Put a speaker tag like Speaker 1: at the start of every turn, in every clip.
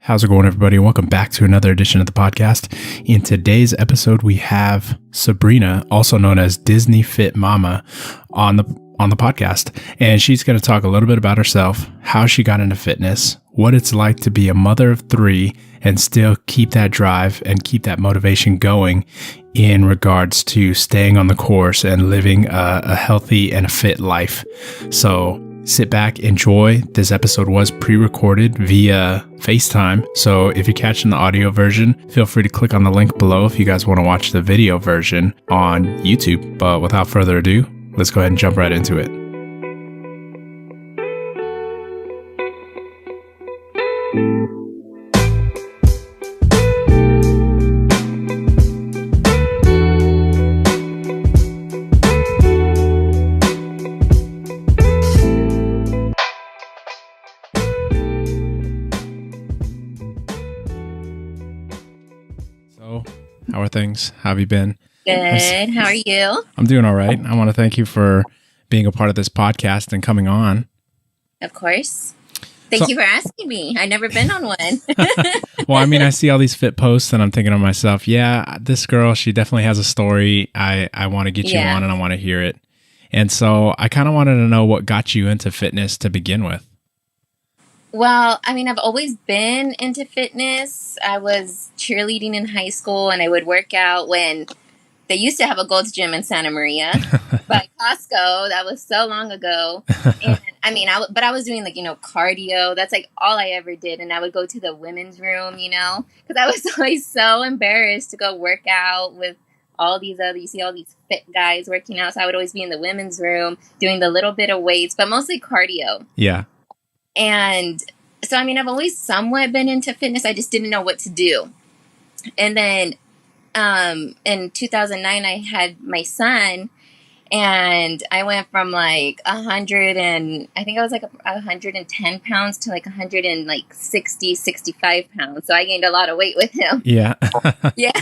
Speaker 1: How's it going, everybody? Welcome back to another edition of the podcast. In today's episode, we have Sabrina, also known as Disney Fit Mama, on the podcast, and she's going to talk a little bit about herself, how she got into fitness, what it's like to be a mother of three and still keep that drive and keep that motivation going in regards to staying on the course and living a healthy and a fit life. So sit back, enjoy. This episode was pre-recorded via FaceTime. So if you're catching the audio version, feel free to click on the link below if you guys want to watch the video version on YouTube. But without further ado, let's go ahead and jump right into it. How are things? How have you been?
Speaker 2: Good. How are you?
Speaker 1: I'm doing all right. I want to thank you for being a part of this podcast and coming on.
Speaker 2: Of course. Thank you for asking me. I've never been on one.
Speaker 1: Well, I mean, I see all these fit posts and I'm thinking to myself, yeah, this girl, she definitely has a story. I want to get you on and I want to hear it. And so I kind of wanted to know what got you into fitness to begin with.
Speaker 2: Well, I mean, I've always been into fitness. I was cheerleading in high school and I would work out when they used to have a Gold's Gym in Santa Maria by Costco. That was so long ago. And I mean, but I was doing cardio. That's like all I ever did. And I would go to the women's room, because I was always so embarrassed to go work out with all these you see all these fit guys working out. So I would always be in the women's room doing the little bit of weights, but mostly cardio.
Speaker 1: Yeah.
Speaker 2: And so, I mean, I've always somewhat been into fitness. I just didn't know what to do. And then in 2009, I had my son, and I went from like 110 pounds to like 160, 65 pounds. So I gained a lot of weight with him.
Speaker 1: Yeah.
Speaker 2: Yeah.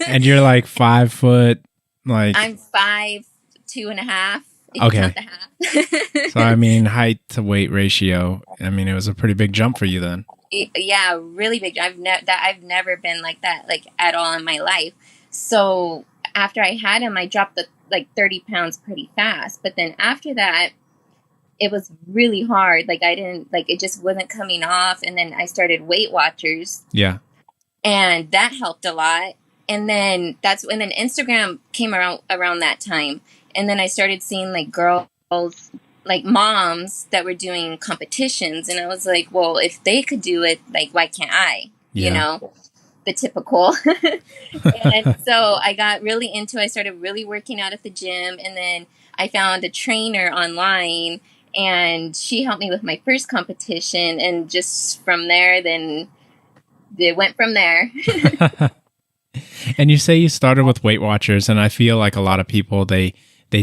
Speaker 1: And you're like 5 foot, like...
Speaker 2: I'm 5'2.5".
Speaker 1: Okay. So, I mean, height to weight ratio, I mean, it was a pretty big jump for you then.
Speaker 2: Yeah, really big. I've never been like that, like at all in my life. So after I had him, I dropped 30 pounds pretty fast. But then after that, it was really hard. Like it just wasn't coming off. And then I started Weight Watchers. Yeah. And that helped a lot. And then Instagram came around that time. And then I started seeing like girls, like moms that were doing competitions. And I was like, well, if they could do it, like, why can't I?
Speaker 1: Yeah.
Speaker 2: The typical. And so I got really into it. I started really working out at the gym. And then I found a trainer online and she helped me with my first competition. And just from there, then it went from there.
Speaker 1: And you say you started with Weight Watchers, and I feel like a lot of people, they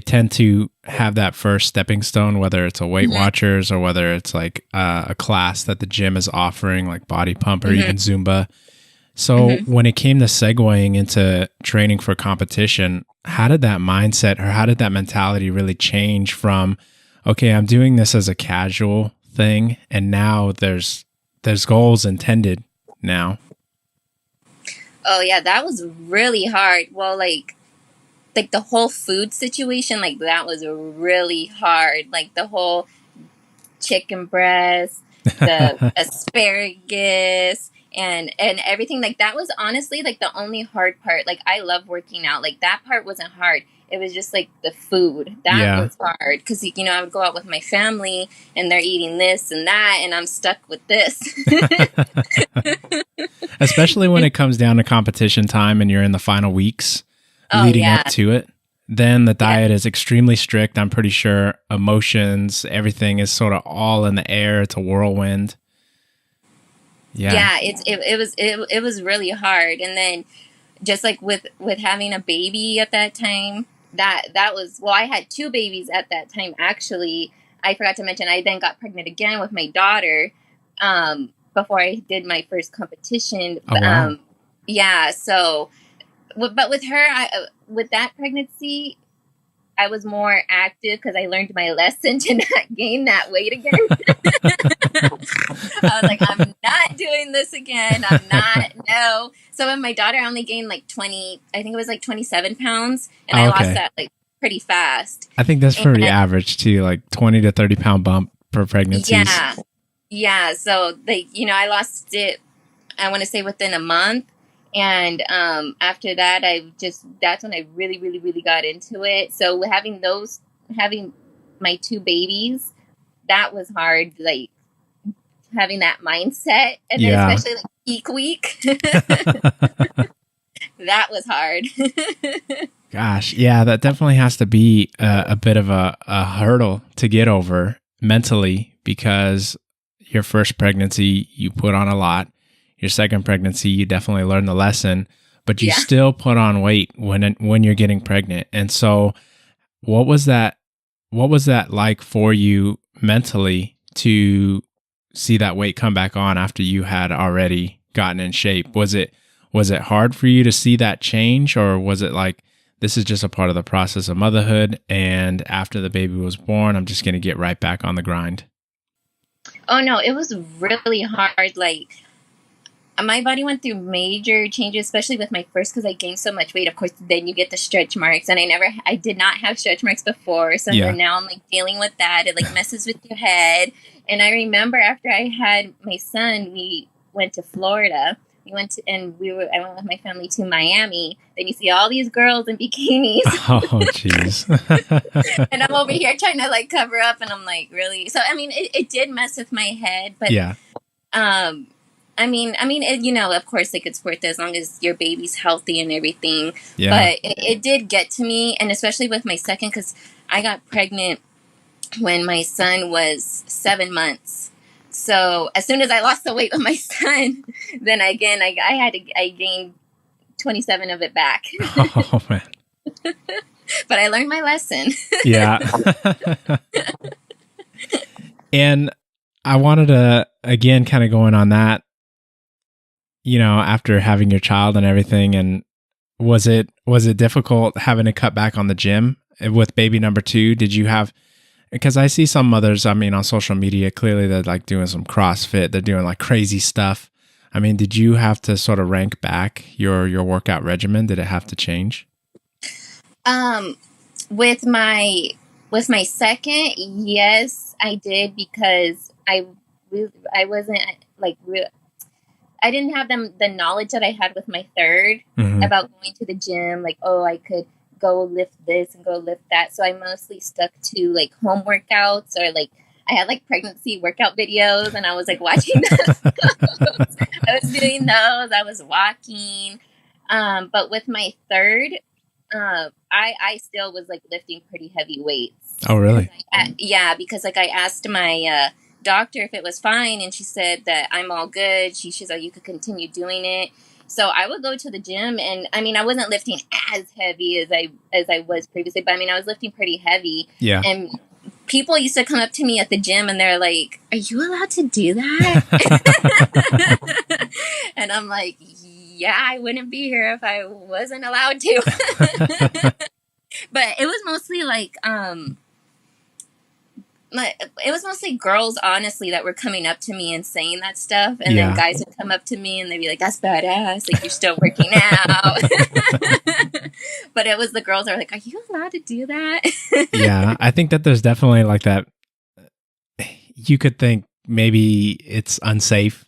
Speaker 1: tend to have that first stepping stone, whether it's a Weight Watchers or whether it's like a class that the gym is offering, like Body Pump or even Zumba. So when it came to segueing into training for competition, how did that mindset or how did that mentality really change from, okay, I'm doing this as a casual thing, and now there's goals intended now?
Speaker 2: Oh, yeah, that was really hard. Well, like the whole food situation, like that was really hard. Like the whole chicken breast, the asparagus, and everything. Like that was honestly like the only hard part. Like I love working out. Like that part wasn't hard. It was just like the food that was hard because I would go out with my family and they're eating this and that, and I'm stuck with this.
Speaker 1: Especially when it comes down to competition time and you're in the final weeks leading up to it. Then the diet is extremely strict. I'm pretty sure emotions, everything is sort of all in the air. It's a whirlwind. Yeah.
Speaker 2: It was really hard. And then just like with having a baby at that time, that was, well, I had 2 babies at that time. Actually, I forgot to mention, I then got pregnant again with my daughter, before I did my first competition.
Speaker 1: Oh, wow.
Speaker 2: Yeah. So, but with her, with that pregnancy, I was more active because I learned my lesson to not gain that weight again. I was like, I'm not doing this again. I'm not. No. So when my daughter only gained like 20, I think it was like 27 pounds, and I lost that like pretty fast.
Speaker 1: I think that's pretty average too, like 20 to 30 pound bump per pregnancies.
Speaker 2: Yeah. Yeah. So I lost it, I want to say within a month. And after that, that's when I really, really, really got into it. So having my two babies, that was hard, like having that mindset. And then especially like peak week, that was hard.
Speaker 1: Gosh, yeah, that definitely has to be a bit of a hurdle to get over mentally, because your first pregnancy, you put on a lot. Your second pregnancy, you definitely learn the lesson, but you still put on weight when you're getting pregnant. And so what was that like for you mentally to see that weight come back on after you had already gotten in shape? Was it hard for you to see that change, or was it like, this is just a part of the process of motherhood, and after the baby was born, I'm just going to get right back on the grind?
Speaker 2: Oh no, it was really hard. Like, my body went through major changes, especially with my first, because I gained so much weight. Of course, then you get the stretch marks, and I did not have stretch marks before. So now I'm like dealing with that. It like messes with your head. And I remember after I had my son, we went to Florida. I went with my family to Miami. Then you see all these girls in bikinis.
Speaker 1: Oh, jeez.
Speaker 2: And I'm over here trying to like cover up, and I'm like, really? So, I mean, it did mess with my head, but I mean, of course, like, it's worth it as long as your baby's healthy and everything. Yeah. But it did get to me, and especially with my second, because I got pregnant when my son was 7 months. So as soon as I lost the weight with my son, then again, I gained 27 of it back.
Speaker 1: Oh, man.
Speaker 2: But I learned my lesson.
Speaker 1: Yeah. And I wanted to, again, kind of going on that, after having your child and everything, and was it difficult having to cut back on the gym with baby number 2? Did you have, because I see some mothers, I mean, on social media, clearly they're like doing some CrossFit, they're doing like crazy stuff. I mean, did you have to sort of rank back your workout regimen? Did it have to change?
Speaker 2: With my second, yes, I did, because I wasn't like I didn't have the knowledge that I had with my third about going to the gym. Like, oh, I could go lift this and go lift that. So I mostly stuck to like home workouts, or like I had like pregnancy workout videos, and I was like watching those. I was doing those. I was walking. But with my third, I still was like lifting pretty heavy weights.
Speaker 1: Oh, really?
Speaker 2: Because like I asked my doctor if it was fine, and she said that I'm all good. She's like, you could continue doing it. So I would go to the gym, and I mean, I wasn't lifting as heavy as I was previously, but I mean, I was lifting pretty heavy. Yeah. And people used to come up to me at the gym, and they're like, "Are you allowed to do that?" And I'm like, "Yeah, I wouldn't be here if I wasn't allowed to." But it was mostly like, it was mostly girls, honestly, that were coming up to me and saying that stuff. And then guys would come up to me and they'd be like, "That's badass. Like, you're still working out." But it was the girls that were like, "Are you allowed to do that?"
Speaker 1: Yeah, I think that there's definitely like that. You could think maybe it's unsafe.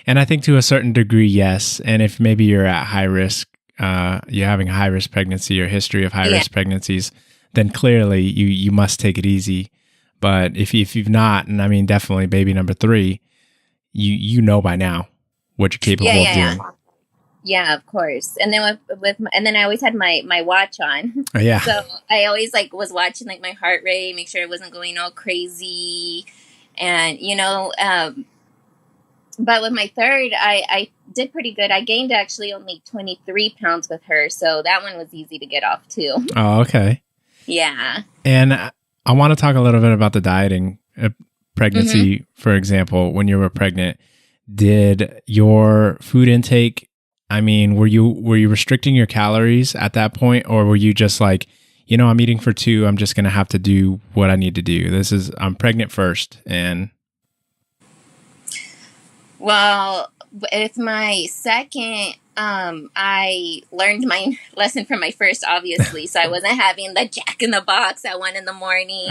Speaker 1: And I think to a certain degree, yes. And if maybe you're at high risk, you're having a high risk pregnancy or history of high risk pregnancies, then clearly you must take it easy. But if you've not, and I mean, definitely baby number 3, you know by now what you're capable of doing.
Speaker 2: Yeah, of course. And then and then I always had my watch on.
Speaker 1: Oh, yeah.
Speaker 2: So I always like was watching like my heart rate, make sure it wasn't going all crazy, and but with my third, I did pretty good. I gained actually only 23 pounds with her, so that one was easy to get off too.
Speaker 1: Oh, okay.
Speaker 2: Yeah.
Speaker 1: And I want to talk a little bit about the dieting pregnancy. For example, when you were pregnant, did your food intake, I mean, were you restricting your calories at that point, or were you just like, I'm eating for 2, I'm just going to have to do what I need to do. I'm pregnant first. And
Speaker 2: Well, with my second, I learned my lesson from my first, obviously. So I wasn't having the Jack in the Box at 1 a.m.
Speaker 1: Oh,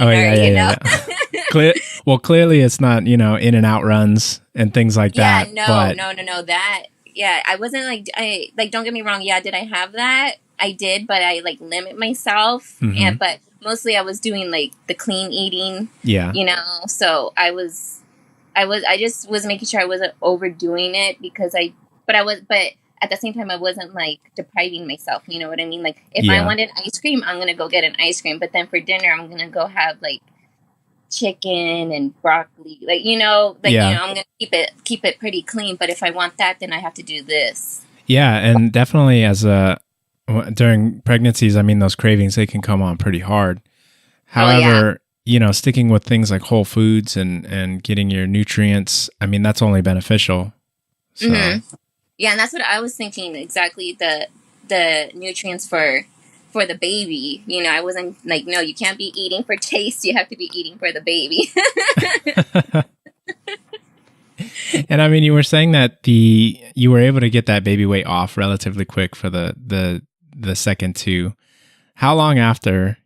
Speaker 2: or,
Speaker 1: yeah,
Speaker 2: you
Speaker 1: yeah,
Speaker 2: know.
Speaker 1: yeah. Well, clearly it's not, in and out runs and things like
Speaker 2: Yeah,
Speaker 1: that.
Speaker 2: no,
Speaker 1: But
Speaker 2: no, no, no. That, yeah, I wasn't like, don't get me wrong. Yeah, did I have that? I did, but I like limit myself.
Speaker 1: mhm,
Speaker 2: But mostly I was doing like the clean eating,
Speaker 1: yeah,
Speaker 2: So I just was making sure I wasn't overdoing it but at the same time, I wasn't like depriving myself. You know what I mean? Like if I
Speaker 1: yeah,
Speaker 2: wanted ice cream, I'm going to go get an ice cream. But then for dinner, I'm going to go have like chicken and broccoli,
Speaker 1: yeah,
Speaker 2: I'm gonna keep it pretty clean. But if I want that, then I have to do this.
Speaker 1: yeah. And definitely during pregnancies, I mean, those cravings, they can come on pretty hard.
Speaker 2: Oh yeah.
Speaker 1: However, sticking with things like whole foods and getting your nutrients, I mean, that's only beneficial. So,
Speaker 2: Yeah, and that's what I was thinking exactly. The nutrients for the baby. I wasn't like, no, you can't be eating for taste. You have to be eating for the baby.
Speaker 1: and I mean, you were saying that you were able to get that baby weight off relatively quick for the second two. How long after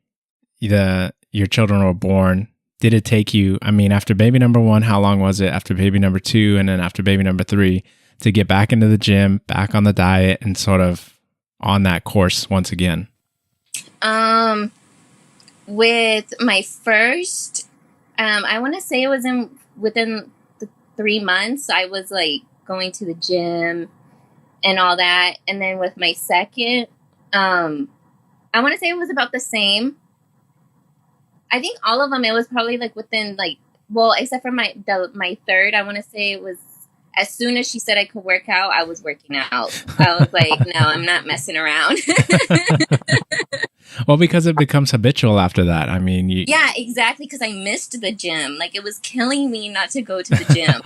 Speaker 1: your children were born did it take you? I mean, after baby number one, how long was it after baby number two, and then after baby number three to get back into the gym, back on the diet, and sort of on that course once again?
Speaker 2: With my first, I want to say it was within the 3 months. I was like going to the gym and all that, and then with my second, I want to say it was about the same. I think all of them, it was probably like within like, well, except for my third, I want to say it was as soon as she said I could work out, I was working out. I was like, no, I'm not messing around.
Speaker 1: Well, because it becomes habitual after that. I mean,
Speaker 2: yeah, exactly. Because I missed the gym. Like it was killing me not to go to the gym.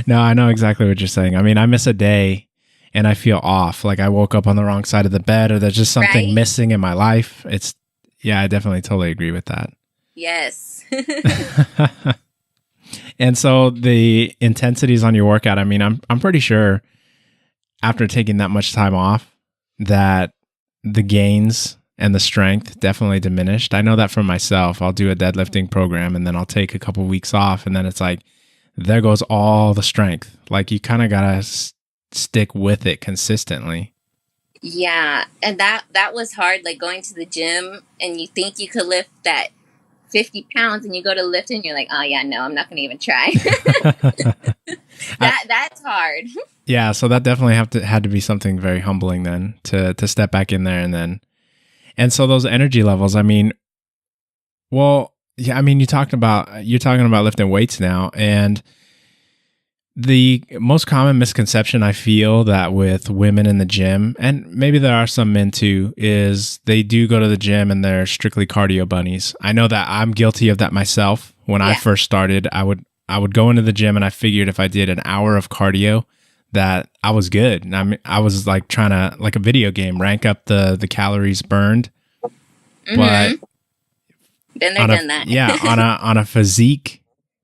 Speaker 1: No, I know exactly what you're saying. I mean, I miss a day and I feel off. Like I woke up on the wrong side of the bed, or there's just something missing in my life. Yeah, I definitely totally agree with that.
Speaker 2: Yes.
Speaker 1: And so the intensities on your workout, I mean, I'm pretty sure after taking that much time off that the gains and the strength definitely diminished. I know that for myself. I'll do a deadlifting program and then I'll take a couple weeks off, and then it's like, there goes all the strength. Like you kind of got to stick with it consistently.
Speaker 2: Yeah. And that was hard. Like going to the gym and you think you could lift that 50 pounds and you go to lift it and you're like, oh yeah, no, I'm not going to even try. That's hard.
Speaker 1: Yeah. So that definitely had to be something very humbling then to step back in there. And so those energy levels, I mean, well, yeah, I mean, you're talking about lifting weights now, and the most common misconception I feel that with women in the gym, and maybe there are some men too, is they do go to the gym and they're strictly cardio bunnies. I know that I'm guilty of that myself. When I first started, I would go into the gym and I figured if I did an hour of cardio that I was good. And I mean, I was like trying to, like a video game, rank up the calories burned.
Speaker 2: Mm-hmm.
Speaker 1: But
Speaker 2: been there, done that.
Speaker 1: Yeah, on a physique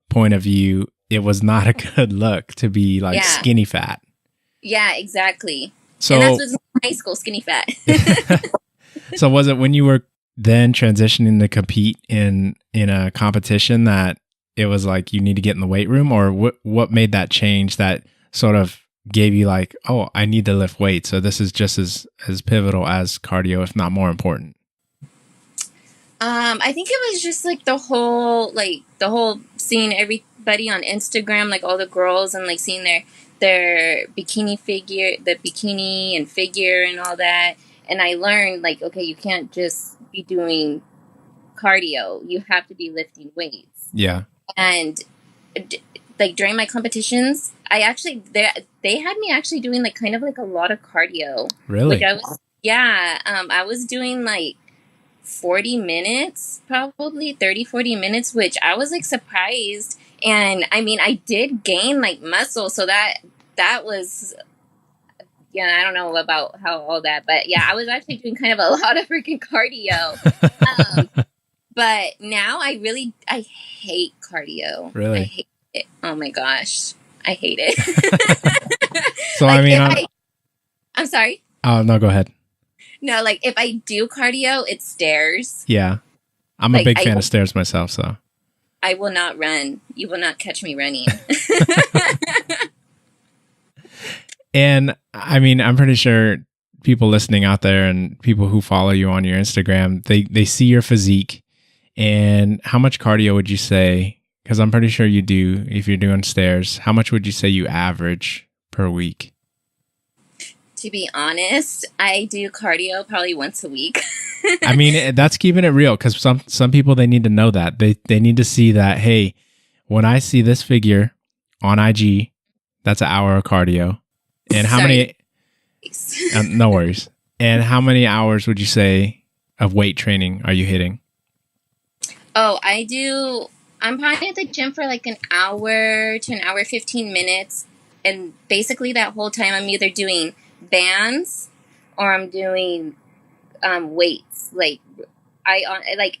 Speaker 1: point of view, it was not a good look to be like skinny fat.
Speaker 2: Yeah, exactly.
Speaker 1: So,
Speaker 2: and that's what's in high school, skinny fat.
Speaker 1: So was it when you were then transitioning to compete in a competition that it was like you need to get in the weight room, or what made that change that sort of gave you like, oh, I need to lift weights, so this is just as pivotal as cardio, if not more important?
Speaker 2: I think it was just like the whole seeing everybody on Instagram, like all the girls, and like seeing their bikini figure, the bikini and figure and all that. And I learned like, okay, you can't just be doing cardio. You have to be lifting weights.
Speaker 1: Yeah.
Speaker 2: And like during my competitions, they had me actually doing like kind of like a lot of cardio.
Speaker 1: Really?
Speaker 2: Like I was doing like 40 minutes, probably 30, 40 minutes, which I was like surprised. And I mean, I did gain like muscle. So that was, I don't know about how all that, but yeah, I was actually doing kind of a lot of freaking cardio. But now I hate cardio.
Speaker 1: Really?
Speaker 2: I hate Oh my gosh, I hate it.
Speaker 1: So
Speaker 2: Like
Speaker 1: I mean,
Speaker 2: I'm sorry.
Speaker 1: oh no, go ahead.
Speaker 2: No, like if I do cardio, it's stairs.
Speaker 1: Yeah, I'm a
Speaker 2: Like
Speaker 1: big fan of stairs myself. So
Speaker 2: I will not run. You will not catch me running.
Speaker 1: and I mean, I'm pretty sure people listening out there and people who follow you on your Instagram, they see your physique. And how much cardio would you say? Because I'm pretty sure you do if you're doing stairs. How much would you say you average per week?
Speaker 2: To be honest, I do cardio probably once a week.
Speaker 1: I mean, that's keeping it real because some people, they need to know that. They need to see that, hey, when I see this figure on IG, that's an hour of cardio. And how many? No worries. And how many hours would you say of weight training are you hitting?
Speaker 2: Oh, I'm probably at the gym for like an hour to an hour 15 minutes. And basically that whole time I'm either doing bands or I'm doing weights. Like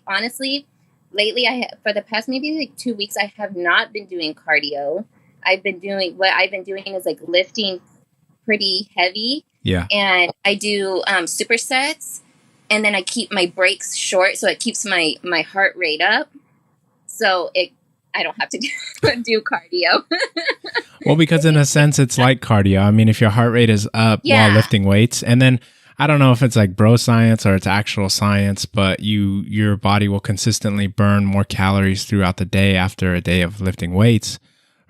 Speaker 2: honestly, lately for the past maybe like 2 weeks I have not been doing cardio. What I've been doing is like lifting pretty heavy.
Speaker 1: Yeah.
Speaker 2: And I do supersets, and then I keep my breaks short so it keeps my heart rate up. So I don't have to do cardio.
Speaker 1: Well, because in a sense, it's like cardio. I mean, if your heart rate is up while lifting weights, and then I don't know if it's like bro science or it's actual science, but your body will consistently burn more calories throughout the day after a day of lifting weights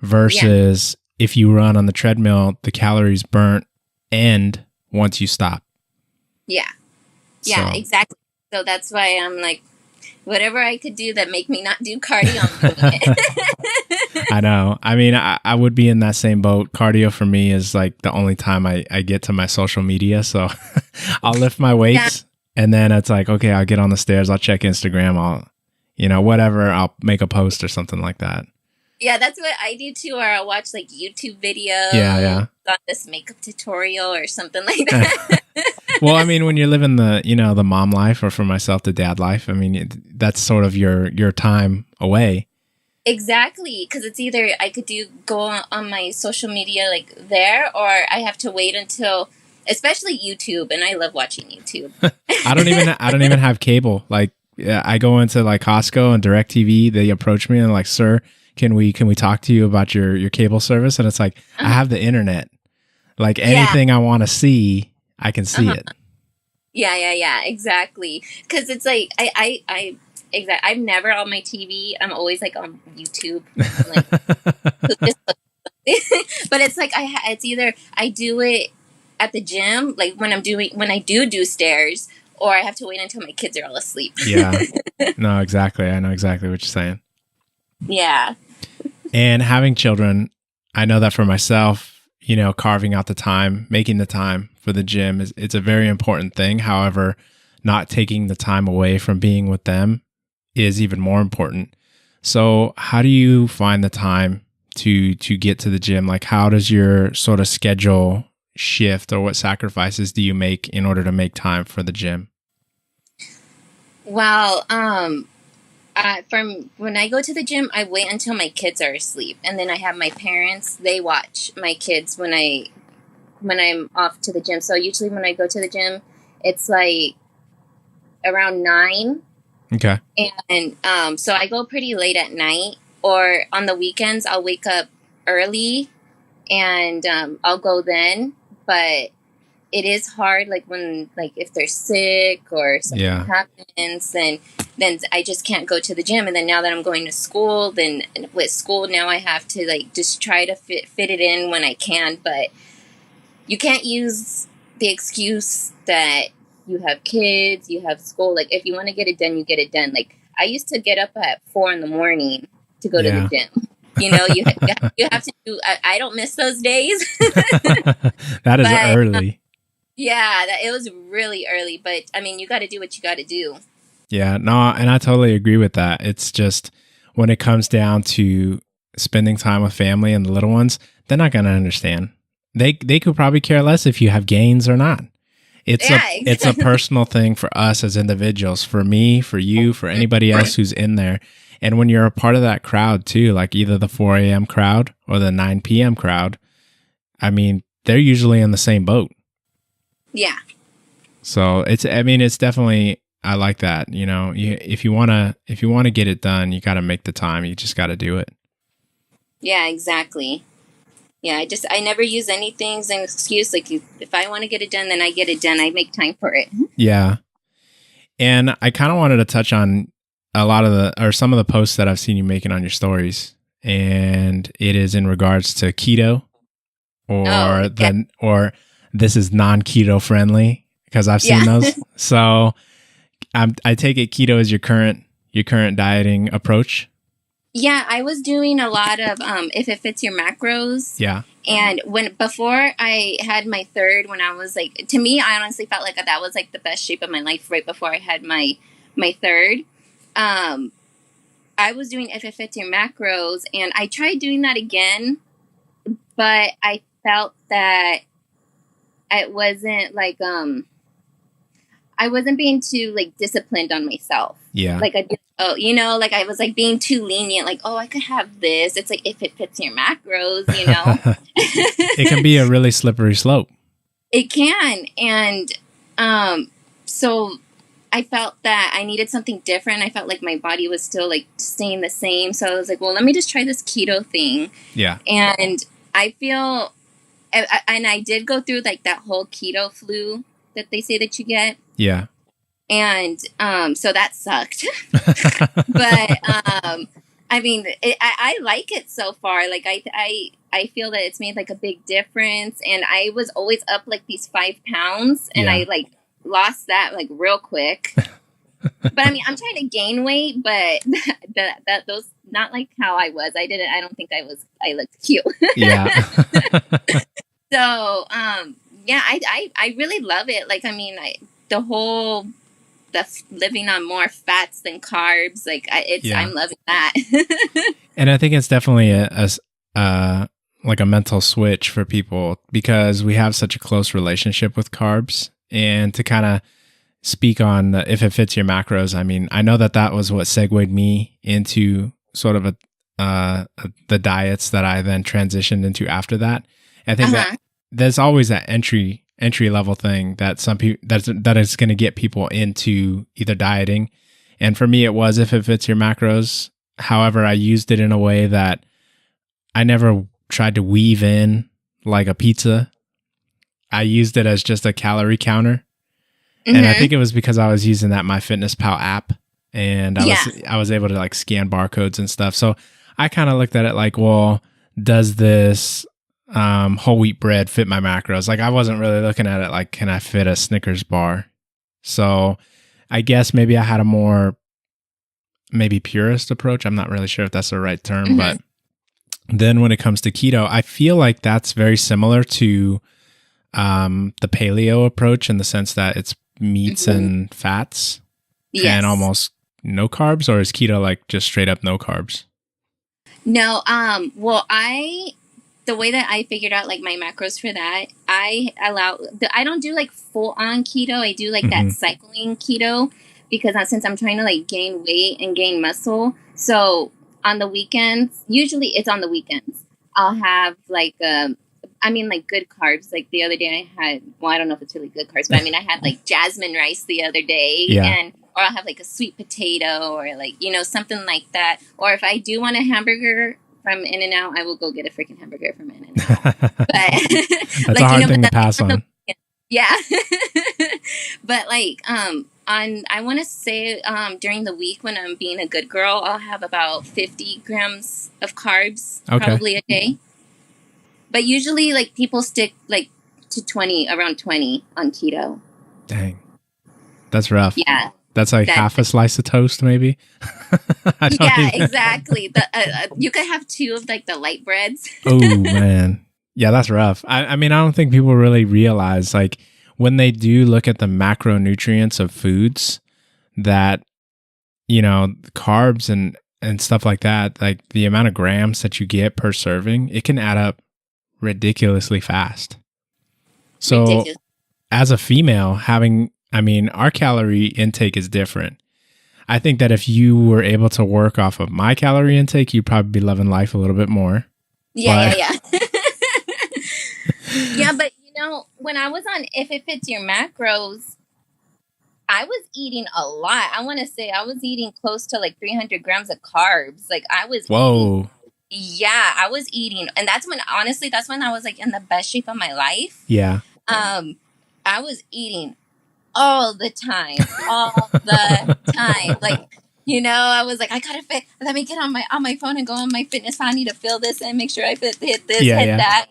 Speaker 1: versus if you run on the treadmill, the calories burnt end once you stop. Yeah.
Speaker 2: Yeah, so. Exactly. So that's why I'm like, whatever I could do that make me not do cardio, I'm doing it.
Speaker 1: I know. I mean, I would be in that same boat. Cardio for me is like the only time I get to my social media. So I'll lift my weights and then it's like, okay, I'll get on the stairs. I'll check Instagram. Whatever. I'll make a post or something like that.
Speaker 2: Yeah, that's what I do too. Or I'll watch like YouTube videos.
Speaker 1: Yeah.
Speaker 2: On this makeup tutorial or something like that.
Speaker 1: Well, I mean, when you're living the mom life, or for myself, the dad life, I mean, that's sort of your time away.
Speaker 2: Exactly, because it's either I could go on my social media like there, or I have to wait until, especially YouTube, and I love watching YouTube.
Speaker 1: I don't even have cable. Like, I go into like Costco and DirecTV. They approach me and like, sir, can we talk to you about your cable service? And it's like, I have the internet. Like anything I want to see, I can see it.
Speaker 2: Yeah, exactly. Because it's like I'm never on my TV. I'm always like on YouTube. But it's like it's either I do it at the gym, like when I do stairs, or I have to wait until my kids are all asleep.
Speaker 1: Yeah. No, exactly. I know exactly what you're saying.
Speaker 2: Yeah.
Speaker 1: And having children, I know that for myself, carving out the time, making the time for the gym it's a very important thing. However, not taking the time away from being with them is even more important. So how do you find the time to get to the gym? Like, how does your sort of schedule shift, or what sacrifices do you make in order to make time for the gym?
Speaker 2: Well, from when I go to the gym, I wait until my kids are asleep, and then I have my parents. They watch my kids when I'm off to the gym. So usually when I go to the gym, it's like around 9.
Speaker 1: Okay.
Speaker 2: And so I go pretty late at night, or on the weekends I'll wake up early, and I'll go then. But it is hard, like when if they're sick or something happens, then I just can't go to the gym. And then now that I'm going to school, then with school now I have to like just try to fit it in when I can. But you can't use the excuse that you have kids, you have school. Like if you want to get it done, you get it done. Like I used to get up at 4 a.m. to go to the gym. You have to do. I don't miss those days.
Speaker 1: That is early.
Speaker 2: It was really early, but I mean, you got to do what you got to do.
Speaker 1: Yeah, no, and I totally agree with that. It's just when it comes down to spending time with family and the little ones, they're not going to understand. They could probably care less if you have gains or not. It's a personal thing for us as individuals, for me, for you, for anybody else who's in there. And when you're a part of that crowd too, like either the 4 a.m. crowd or the 9 p.m. crowd, I mean, they're usually in the same boat.
Speaker 2: Yeah.
Speaker 1: So it's definitely, I like that. If you want to get it done, you got to make the time. You just got to do it.
Speaker 2: Yeah, exactly. Yeah, I never use anything as an excuse. Like, if I want to get it done, then I get it done. I make time for it.
Speaker 1: Yeah. And I kind of wanted to touch on some of the posts that I've seen you making on your stories. And it is in regards to keto or this is non-keto friendly, because I've seen those. So I take it keto is your current dieting approach.
Speaker 2: Yeah, I was doing a lot of if it fits your macros.
Speaker 1: Yeah.
Speaker 2: And before I had my third, when I was like, to me, I honestly felt like that was like the best shape of my life right before I had my third. I was doing if it fits your macros, and I tried doing that again, but I felt that it wasn't like I wasn't being too like disciplined on myself.
Speaker 1: Yeah.
Speaker 2: Like I was like being too lenient. Like, oh, I could have this. It's like if it fits your macros,
Speaker 1: It can be a really slippery slope.
Speaker 2: It can, and so I felt that I needed something different. I felt like my body was still like staying the same. So I was like, well, let me just try this keto thing.
Speaker 1: Yeah.
Speaker 2: And I feel, and I did go through like that whole keto flu that they say that you get.
Speaker 1: Yeah.
Speaker 2: And so that sucked. But I mean, I like it so far. Like I feel that it's made like a big difference. And I was always up like these 5 pounds, and I like lost that like real quick. But I mean, I'm trying to gain weight, but those not like how I was. I don't think I looked cute.
Speaker 1: Yeah.
Speaker 2: So yeah, I really love it. Like, I mean, the living on more fats than carbs, like I'm loving that.
Speaker 1: And I think it's definitely like a mental switch for people, because we have such a close relationship with carbs. And to kind of speak on if it fits your macros, I mean, I know that was what segued me into sort of the diets that I then transitioned into after that. I think that there's always that entry level thing that some people that is going to get people into either dieting. And for me, it was if it fits your macros. However, I used it in a way that I never tried to weave in like a pizza. I used it as just a calorie counter. Mm-hmm. And I think it was because I was using that MyFitnessPal app, and I was able to like scan barcodes and stuff. So I kind of looked at it like, well, does this whole wheat bread fit my macros? Like, I wasn't really looking at it like, can I fit a Snickers bar? So I guess maybe I had a more maybe purist approach. I'm not really sure if that's the right term, mm-hmm. but then when it comes to keto, I feel like that's very similar to the paleo approach, in the sense that it's meats mm-hmm. and fats and almost no carbs. Or is keto like just straight up no carbs?
Speaker 2: No, well, the way that I figured out like my macros for that, I don't do like full on keto. I do like mm-hmm. that cycling keto, because since I'm trying to like gain weight and gain muscle. So on the weekends, usually it's on the weekends, I'll have like like good carbs. Like the other day I had, well, I don't know if it's really good carbs, but I mean, I had like jasmine rice the other day, or I'll have like a sweet potato, or like, something like that. Or if I do want a hamburger from In-N-Out, I will go get a freaking hamburger from In-N-Out. But
Speaker 1: that's like, a hard thing to pass on.
Speaker 2: Yeah. But like, I want to say, during the week when I'm being a good girl, I'll have about 50 grams of carbs, probably a day. But usually, like, people stick, like, to around 20 on keto.
Speaker 1: Dang. That's rough.
Speaker 2: Yeah.
Speaker 1: That's like half a slice of toast, maybe?
Speaker 2: Exactly. You could have 2 of, like, the light breads.
Speaker 1: Oh, man. Yeah, that's rough. I mean, I don't think people really realize, like, when they do look at the macronutrients of foods, that, carbs and stuff like that, like, the amount of grams that you get per serving, it can add up ridiculously fast. So as a female, our calorie intake is different. I think that if you were able to work off of my calorie intake, you'd probably be loving life a little bit more.
Speaker 2: Yeah. Yeah, but when I was on If It Fits Your Macros, I was eating a lot. I want to say I was eating close to like 300 grams of carbs. Like I was
Speaker 1: Whoa.
Speaker 2: I was eating. And that's when I was like in the best shape of my life.
Speaker 1: Yeah.
Speaker 2: I was eating all the time. Like, I was like, I gotta fit. Let me get on my phone and go on my fitness. I need to fill this and make sure I hit this, that.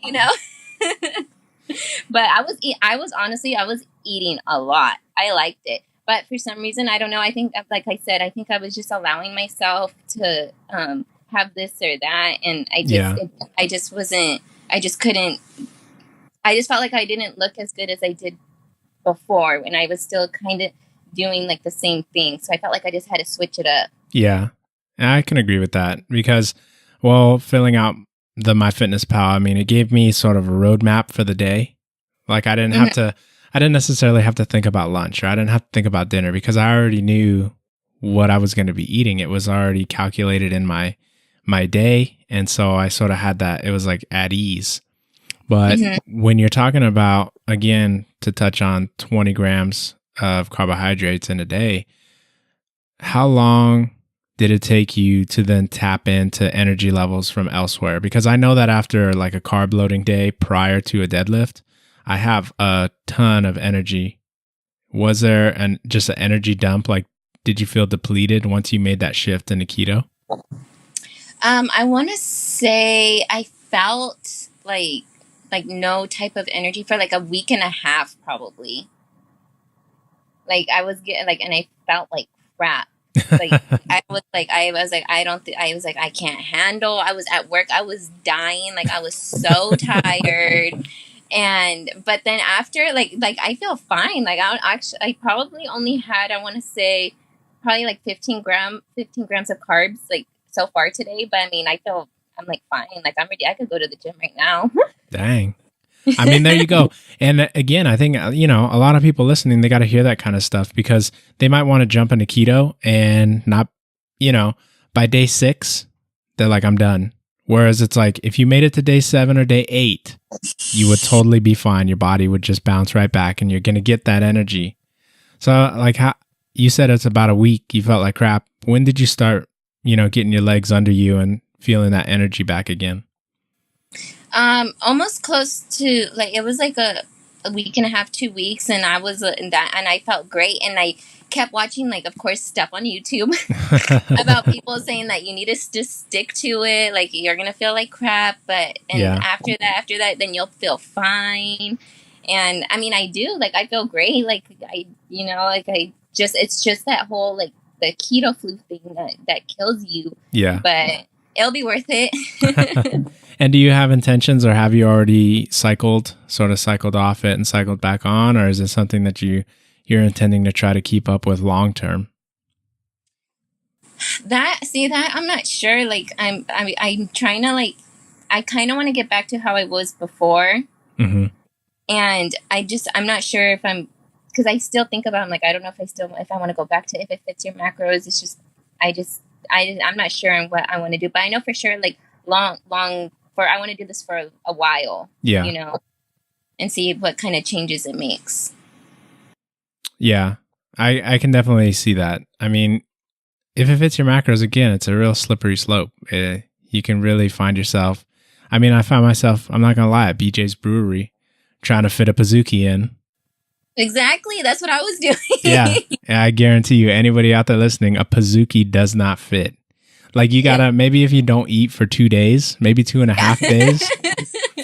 Speaker 2: But I was eating a lot. I liked it, but for some reason, I don't know. I think, like I said, I was just allowing myself to have this or that, and I just wasn't. I just couldn't. I just felt like I didn't look as good as I did before when I was still kind of doing like the same thing. So I felt like I just had to switch it up. Yeah,
Speaker 1: I can agree with that because, filling out the MyFitnessPal, I mean, it gave me sort of a roadmap for the day. Like I didn't I didn't necessarily have to think about lunch, or I didn't have to think about dinner because I already knew what I was going to be eating. It was already calculated in my day. And so I sort of had that, it was like at ease. But when you're talking about, again, to touch on 20 grams of carbohydrates in a day, how long did it take you to then tap into energy levels from elsewhere? Because I know that after like a carb loading day prior to a deadlift, I have a ton of energy. Was there just an energy dump? Like, did you feel depleted once you made that shift into keto?
Speaker 2: I want to say I felt like no type of energy for like a week and a half, probably. Like I was getting and I felt like crap. Like I was like, I can't handle. I was at work. I was dying. Like I was so tired. But then after like I feel fine. Like I probably only had, I want to say probably like 15 grams of carbs like so far today. But I mean, I'm like fine. Like I'm ready. I could go to the gym right now.
Speaker 1: Dang. I mean, there you go. And again, I think, a lot of people listening, they got to hear that kind of stuff because they might want to jump into keto and not, by day 6, they're like, I'm done. Whereas it's like, if you made it to day 7 or day 8, you would totally be fine. Your body would just bounce right back and you're going to get that energy. So like how you said it's about a week, you felt like crap. When did you start, getting your legs under you and feeling that energy back again?
Speaker 2: Almost close to like, it was like a week and a half, 2 weeks. And I was in that and I felt great. And I kept watching, like, of course, stuff on YouTube about people saying that you need to just stick to it. Like you're going to feel like crap, after that, then you'll feel fine. And I mean, I do, like, I feel great. Like it's just that whole, like the keto flu thing that kills you. Yeah. But it'll be worth it.
Speaker 1: And do you have intentions, or have you already cycled off it and cycled back on? Or is it something that you're intending to try to keep up with long term?
Speaker 2: That I'm not sure. Like I'm trying to, like, I kind of want to get back to how I was before. Mm-hmm. And I'm not sure if because I still think about, I'm like, I don't know if I want to go back to If It Fits Your Macros. It's just, I'm not sure on what I want to do, but I know for sure, like I want to do this for a while, and see what kind of changes it makes. Yeah,
Speaker 1: I can definitely see that. I mean, If It Fits Your Macros, again, it's a real slippery slope. You can really find yourself. I mean, I found myself, I'm not going to lie, at BJ's Brewery trying to fit a Pizookie in.
Speaker 2: Exactly. That's what I was doing.
Speaker 1: Yeah. I guarantee you, anybody out there listening, a Pizookie does not fit. Like you gotta, maybe if you don't eat for 2 days, maybe 2.5 days,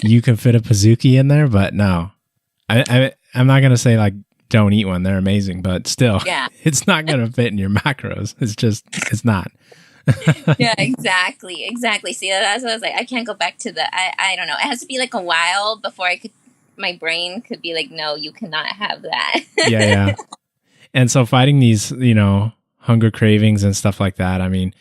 Speaker 1: you can fit a Pizookie in there. But no, I'm not going to say like, don't eat one. They're amazing, but still, it's not going to fit in your macros. It's not.
Speaker 2: Yeah, exactly. See, that's what I was like, I can't go back to I don't know. It has to be like a while before my brain could be like, no, you cannot have that.
Speaker 1: Yeah. And so fighting these, hunger cravings and stuff like that, I mean,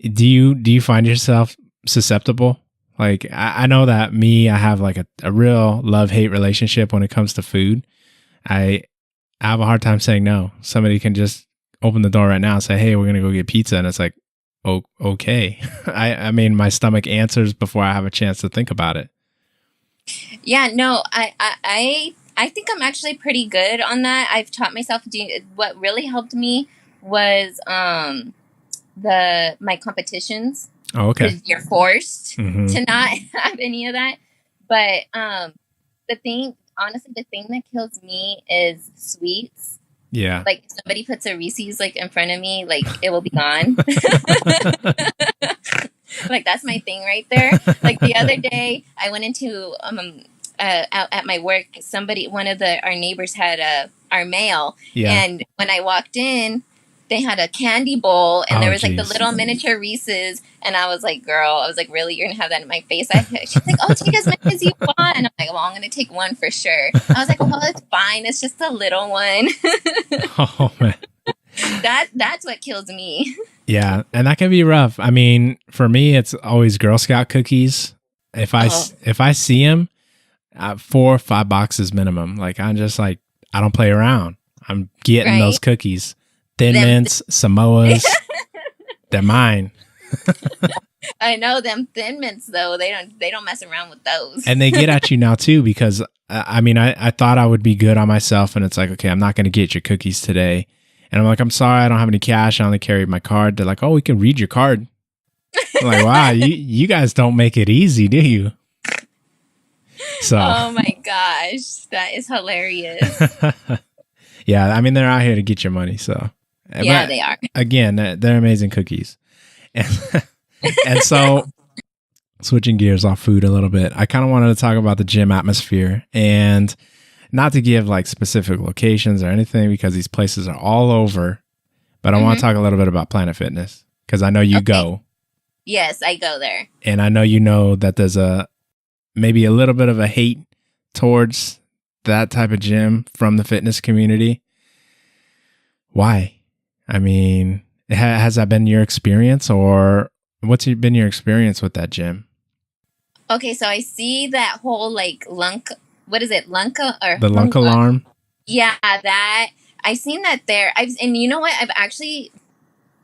Speaker 1: do you find yourself susceptible? Like, I know that I have like a real love-hate relationship when it comes to food. I have a hard time saying no. Somebody can just open the door right now and say, hey, we're going to go get pizza. And it's like, oh, okay. I mean, my stomach answers before I have a chance to think about it.
Speaker 2: Yeah, no, I think I'm actually pretty good on that. I've taught myself to do. What really helped me was my competitions.
Speaker 1: Oh, okay.
Speaker 2: 'Cause you're forced to not have any of that. But honestly, the thing that kills me is sweets.
Speaker 1: Yeah.
Speaker 2: Like if somebody puts a Reese's like in front of me, like it will be gone. Like that's my thing right there. Like the other day, I went into out at my work. One of our neighbors had our mail, and when I walked in, they had a candy bowl, and there was like the little miniature Reese's, and I was like, "Girl," I was like, "Really, you're gonna have that in my face?" She's like, "Oh, take as many as you want." I'm like, "Well, I'm gonna take one for sure." I was like, "Well, it's fine. It's just a little one."
Speaker 1: Oh man,
Speaker 2: that's what kills me.
Speaker 1: Yeah, and that can be rough. I mean, for me, it's always Girl Scout cookies. If I see them, 4 or 5 boxes minimum. Like I'm just like, I don't play around. I'm getting those cookies. Thin Mints, Samoas, they're mine.
Speaker 2: I know them Thin Mints though. They don't mess around with those.
Speaker 1: And they get at you now too, because I mean, I thought I would be good on myself, and it's like, okay, I'm not going to get your cookies today. And I'm like, I'm sorry, I don't have any cash. I only carry my card. They're like, oh, we can read your card. I'm like, wow, you guys don't make it easy, do you? So.
Speaker 2: Oh my gosh, that is hilarious.
Speaker 1: Yeah, I mean, they're out here to get your money, so.
Speaker 2: Yeah,
Speaker 1: but
Speaker 2: they are.
Speaker 1: Again, they're amazing cookies. And so, switching gears off food a little bit, I kind of wanted to talk about the gym atmosphere, and not to give like specific locations or anything, because these places are all over, but I want to talk a little bit about Planet Fitness, because I know you go.
Speaker 2: Yes, I go there.
Speaker 1: And I know you know that there's maybe a little bit of a hate towards that type of gym from the fitness community. Why? I mean, has that been your experience, or what's been your experience with that gym?
Speaker 2: Okay, so I see that whole like what is it? Lunka or
Speaker 1: the Lunk alarm?
Speaker 2: Yeah, that I've seen that there. And you know what?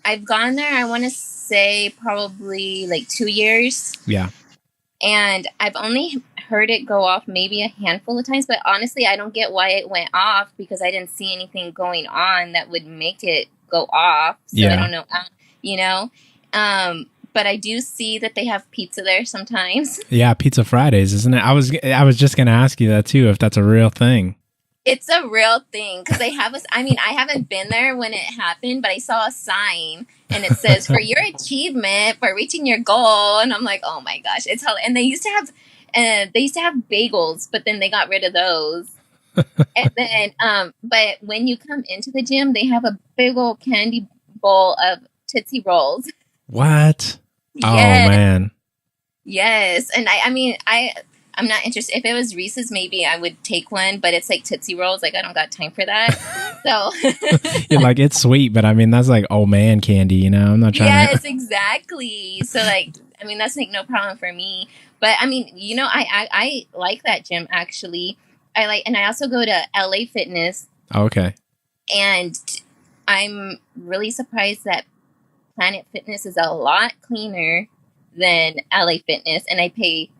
Speaker 2: I've gone there. I want to say probably like 2 years.
Speaker 1: Yeah.
Speaker 2: And I've only heard it go off maybe a handful of times, but honestly, I don't get why it went off, because I didn't see anything going on that would make it go off. So I don't know, but I do see that they have pizza there sometimes.
Speaker 1: Yeah, Pizza Fridays, isn't it? I was just going to ask you that too, if that's a real thing.
Speaker 2: It's a real thing, because they have I haven't been there when it happened, but I saw a sign and it says, for your achievement, for reaching your goal. And I'm like, oh my gosh, it's hell. And they used to have bagels, but then they got rid of those. And then, but when you come into the gym, they have a big old candy bowl of Tootsie Rolls.
Speaker 1: What?
Speaker 2: Yes.
Speaker 1: Oh man.
Speaker 2: Yes. And I'm not interested. If it was Reese's, maybe I would take one, but it's like Tootsie Rolls. Like, I don't got time for that. So
Speaker 1: You're like, it's sweet, but I mean, that's like old man candy, you know? I'm not trying
Speaker 2: Yes, exactly. So like, I mean, that's like no problem for me. But I mean, you know, I like that gym actually. And I also go to LA Fitness.
Speaker 1: Oh, okay.
Speaker 2: And I'm really surprised that Planet Fitness is a lot cleaner than LA Fitness, and I pay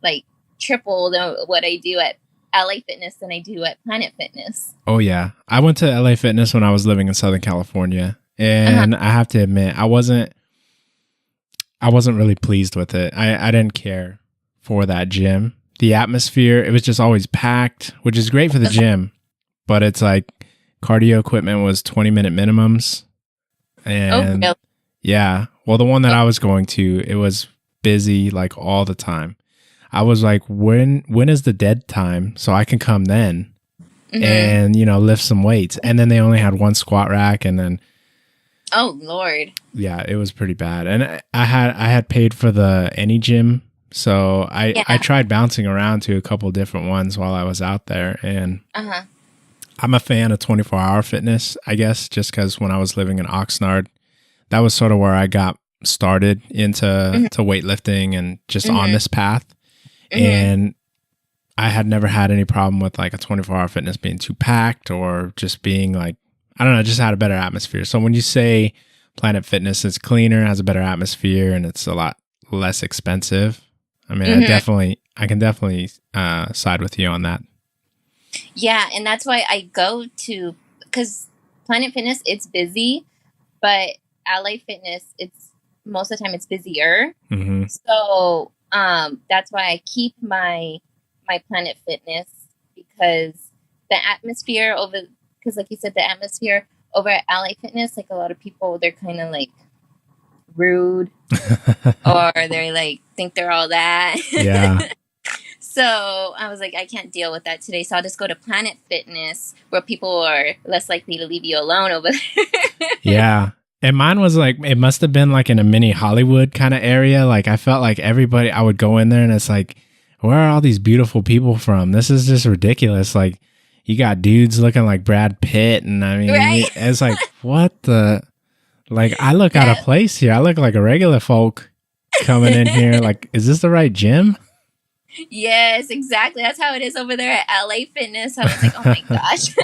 Speaker 2: like triple what I do at LA Fitness than I do at Planet Fitness.
Speaker 1: Oh yeah, I went to LA Fitness when I was living in Southern California, and I have to admit, I wasn't really pleased with it. I didn't care for that gym. The atmosphere, it was just always packed, which is great for the gym, but it's like cardio equipment was 20-minute minimums. And
Speaker 2: really?
Speaker 1: Yeah, well, the one that I was going to, it was busy like all the time. I was like, when is the dead time so I can come then and, you know, lift some weights? And then they only had one squat rack, and then
Speaker 2: oh Lord.
Speaker 1: Yeah, it was pretty bad. And I had paid for the Any Gym. So I tried bouncing around to a couple different ones while I was out there, and I'm a fan of 24-hour fitness, I guess, just because when I was living in Oxnard, that was sort of where I got started into weightlifting and just on this path. And I had never had any problem with like a 24-hour fitness being too packed or just being like, I don't know, just had a better atmosphere. So when you say Planet Fitness is cleaner, has a better atmosphere, and it's a lot less expensive, I mean, I can definitely side with you on that.
Speaker 2: Yeah, and that's why I go to, because Planet Fitness, it's busy, but LA Fitness, it's most of the time it's busier.
Speaker 1: Mm-hmm.
Speaker 2: So that's why I keep my Planet Fitness, because the atmosphere over, because like you said, the atmosphere over at LA Fitness, like a lot of people, they're kind of like rude or they're like think they're all that.
Speaker 1: Yeah.
Speaker 2: So I was like, I can't deal with that today. So I'll just go to Planet Fitness where people are less likely to leave you alone over there.
Speaker 1: Yeah. And mine was like, it must have been like in a mini Hollywood kind of area. Like I felt like everybody, I would go in there and it's like, where are all these beautiful people from? This is just ridiculous. Like you got dudes looking like Brad Pitt. And I mean,
Speaker 2: Right?
Speaker 1: It's like, what the, like I look out of place here. I look like a regular folk coming in here. Like, is this the right gym?
Speaker 2: Yes, exactly. That's how it is over there at LA Fitness. I was like, oh my gosh.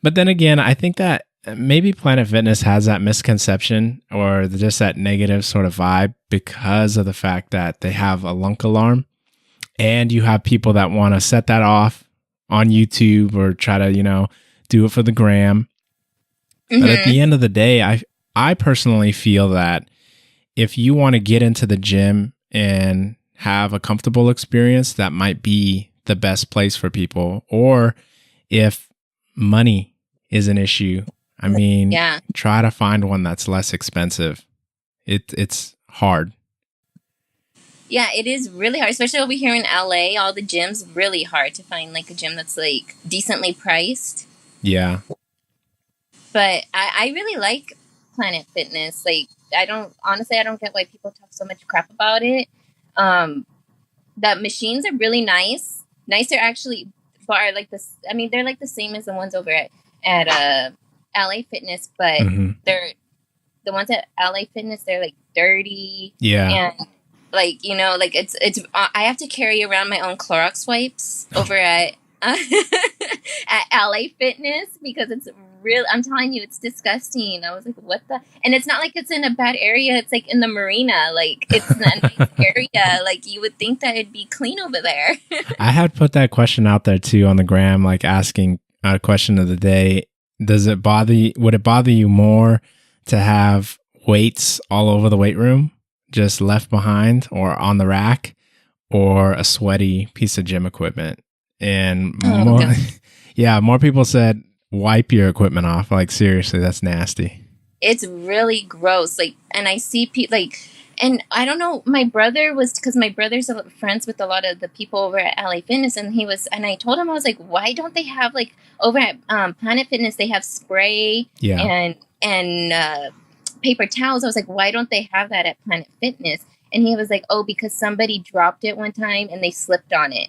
Speaker 1: But then again, I think that maybe Planet Fitness has that misconception or just that negative sort of vibe because of the fact that they have a lunk alarm and you have people that want to set that off on YouTube or try to, do it for the gram. But at the end of the day, I personally feel that if you want to get into the gym and have a comfortable experience, that might be the best place for people. Or if money is an issue, I mean, try to find one that's less expensive. It's hard.
Speaker 2: Yeah, it is really hard, especially over here in LA. All the gyms, really hard to find like a gym that's like decently priced.
Speaker 1: Yeah.
Speaker 2: But I really like Planet Fitness. Like, I don't get why people talk so much crap about it. The machines are really nice. Nicer actually, bar like this. I mean, they're like the same as the ones over at LA Fitness, but they're the ones at LA Fitness. They're like dirty.
Speaker 1: Yeah.
Speaker 2: And like like it's I have to carry around my own Clorox wipes over at at LA Fitness because it's real. I'm telling you, it's disgusting. I was like, what the? And it's not like it's in a bad area. It's like in the marina. Like it's a nice area. Like you would think that it'd be clean over there.
Speaker 1: I had put that question out there too on the gram, like asking a question of the day. Would it bother you more to have weights all over the weight room, just left behind or on the rack, or a sweaty piece of gym equipment? And more people said, wipe your equipment off. Like, seriously, that's nasty.
Speaker 2: It's really gross. Like, and I see people like, and I don't know, my brother's friends with a lot of the people over at LA Fitness, and I told him, I was like, why don't they have like over at Planet Fitness, they have spray and paper towels. I was like, why don't they have that at Planet Fitness? And he was like, oh, because somebody dropped it one time and they slipped on it.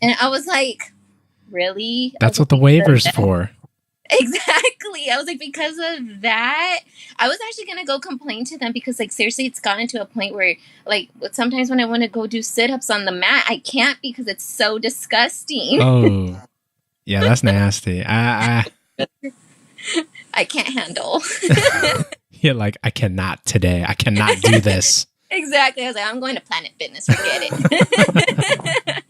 Speaker 2: And I was like, really?
Speaker 1: That's what the waiver's for.
Speaker 2: Exactly. I was like, because of that, I was actually going to go complain to them because, like, seriously, it's gotten to a point where, like, sometimes when I want to go do sit-ups on the mat, I can't because it's so disgusting.
Speaker 1: Oh, yeah, that's nasty. I
Speaker 2: can't handle.
Speaker 1: You're like, I cannot today. I cannot do this.
Speaker 2: Exactly. I was like, I'm going to Planet Fitness. Forget it.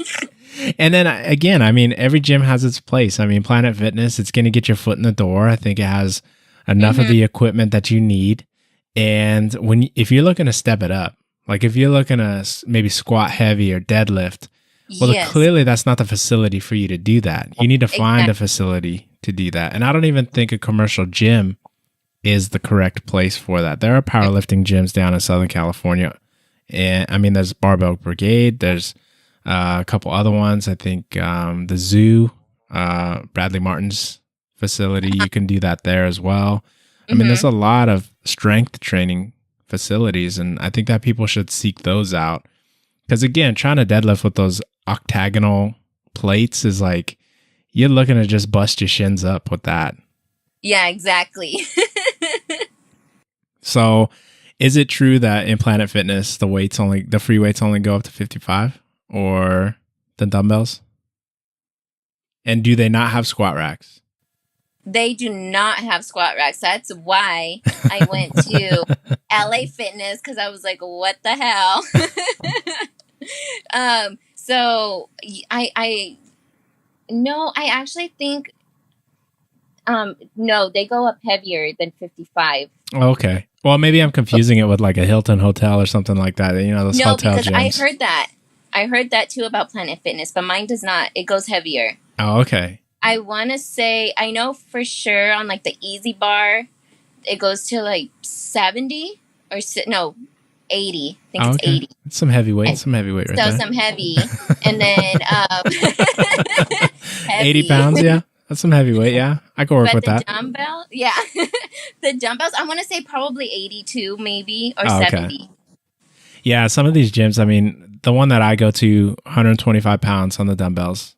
Speaker 1: And then again, I mean, every gym has its place. I mean, Planet Fitness, it's going to get your foot in the door. I think it has enough of the equipment that you need. And if you're looking to step it up, like if you're looking to maybe squat heavy or deadlift, well, clearly that's not the facility for you to do that. You need to find a facility to do that. And I don't even think a commercial gym is the correct place for that. There are powerlifting gyms down in Southern California. And I mean, there's Barbell Brigade. There's a couple other ones. I think the Zoo, Bradley Martin's facility, you can do that there as well. I mean, there's a lot of strength training facilities, and I think that people should seek those out. Because again, trying to deadlift with those octagonal plates is like, you're looking to just bust your shins up with that.
Speaker 2: Yeah, exactly.
Speaker 1: So is it true that in Planet Fitness, the free weights only go up to 55? Or the dumbbells? And do they not have squat racks?
Speaker 2: They do not have squat racks. That's why I went to LA Fitness, because I was like, what the hell? So I no, I actually think no, they go up heavier than 55.
Speaker 1: Okay. Well, maybe I'm confusing it with like a Hilton hotel or something like that. You know, those
Speaker 2: No,
Speaker 1: hotel
Speaker 2: because
Speaker 1: gyms.
Speaker 2: I heard that too about Planet Fitness, but mine does not. It goes heavier.
Speaker 1: Oh, okay.
Speaker 2: I want to say, I know for sure on like the Easy Bar, it goes to like 70 or no, 80. I think it's 80.
Speaker 1: Some heavyweight right
Speaker 2: So
Speaker 1: there.
Speaker 2: some heavy. And then heavy.
Speaker 1: 80 pounds, yeah. That's some heavyweight, yeah. I can work with that.
Speaker 2: Dumbbell, yeah. The dumbbells, I want to say probably 82 maybe, or
Speaker 1: Oh, okay.
Speaker 2: 70.
Speaker 1: Yeah, some of these gyms, I mean, the one that I go to, 125 pounds on the dumbbells,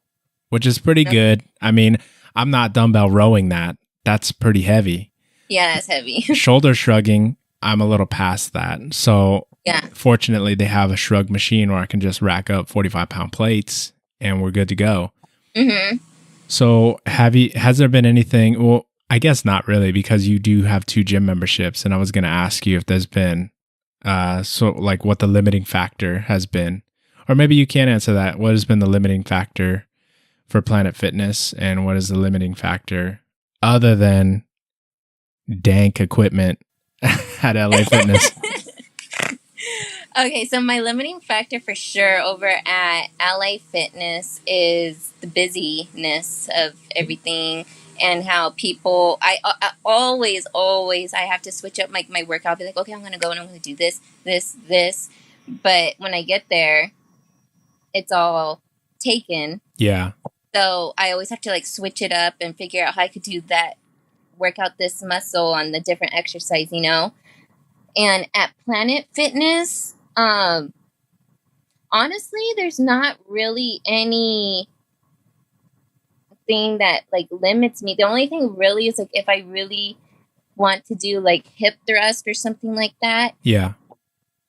Speaker 1: which is pretty good. I mean, I'm not dumbbell rowing that. That's pretty heavy.
Speaker 2: Yeah, that's heavy.
Speaker 1: Shoulder shrugging, I'm a little past that. So
Speaker 2: yeah,
Speaker 1: fortunately, they have a shrug machine where I can just rack up 45-pound plates and we're good to go.
Speaker 2: Mm-hmm.
Speaker 1: So has there been anything, well, I guess not really, because you do have 2 gym memberships. And I was going to ask you if there's been, so like what the limiting factor has been, or maybe you can't answer that. What has been the limiting factor for Planet Fitness, and what is the limiting factor other than dank equipment at LA Fitness?
Speaker 2: Okay, so my limiting factor for sure over at LA Fitness is the busyness of everything, and how people, I always, I have to switch up my workout. I'll be like, okay, I'm going to go and I'm going to do this. But when I get there, it's all taken.
Speaker 1: Yeah.
Speaker 2: So I always have to like switch it up and figure out how I could do that, work out this muscle on the different exercise, you know? And at Planet Fitness, honestly, there's not really any thing that like limits me. The only thing really is like if I really want to do like hip thrust or something like that.
Speaker 1: Yeah.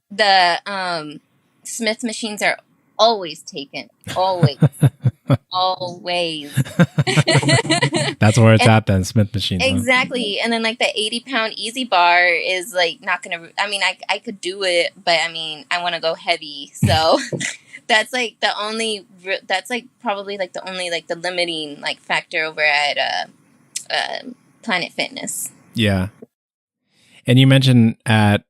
Speaker 2: The Smith machines are always taken. Always. Always.
Speaker 1: That's where it's at then, Smith machines.
Speaker 2: Exactly. Huh? And then like the 80-pound Easy Bar is like not going to, I mean, I could do it, but I mean, I want to go heavy. So that's like the only, that's like probably like the only like the limiting like factor over at Planet Fitness.
Speaker 1: Yeah. And you mentioned at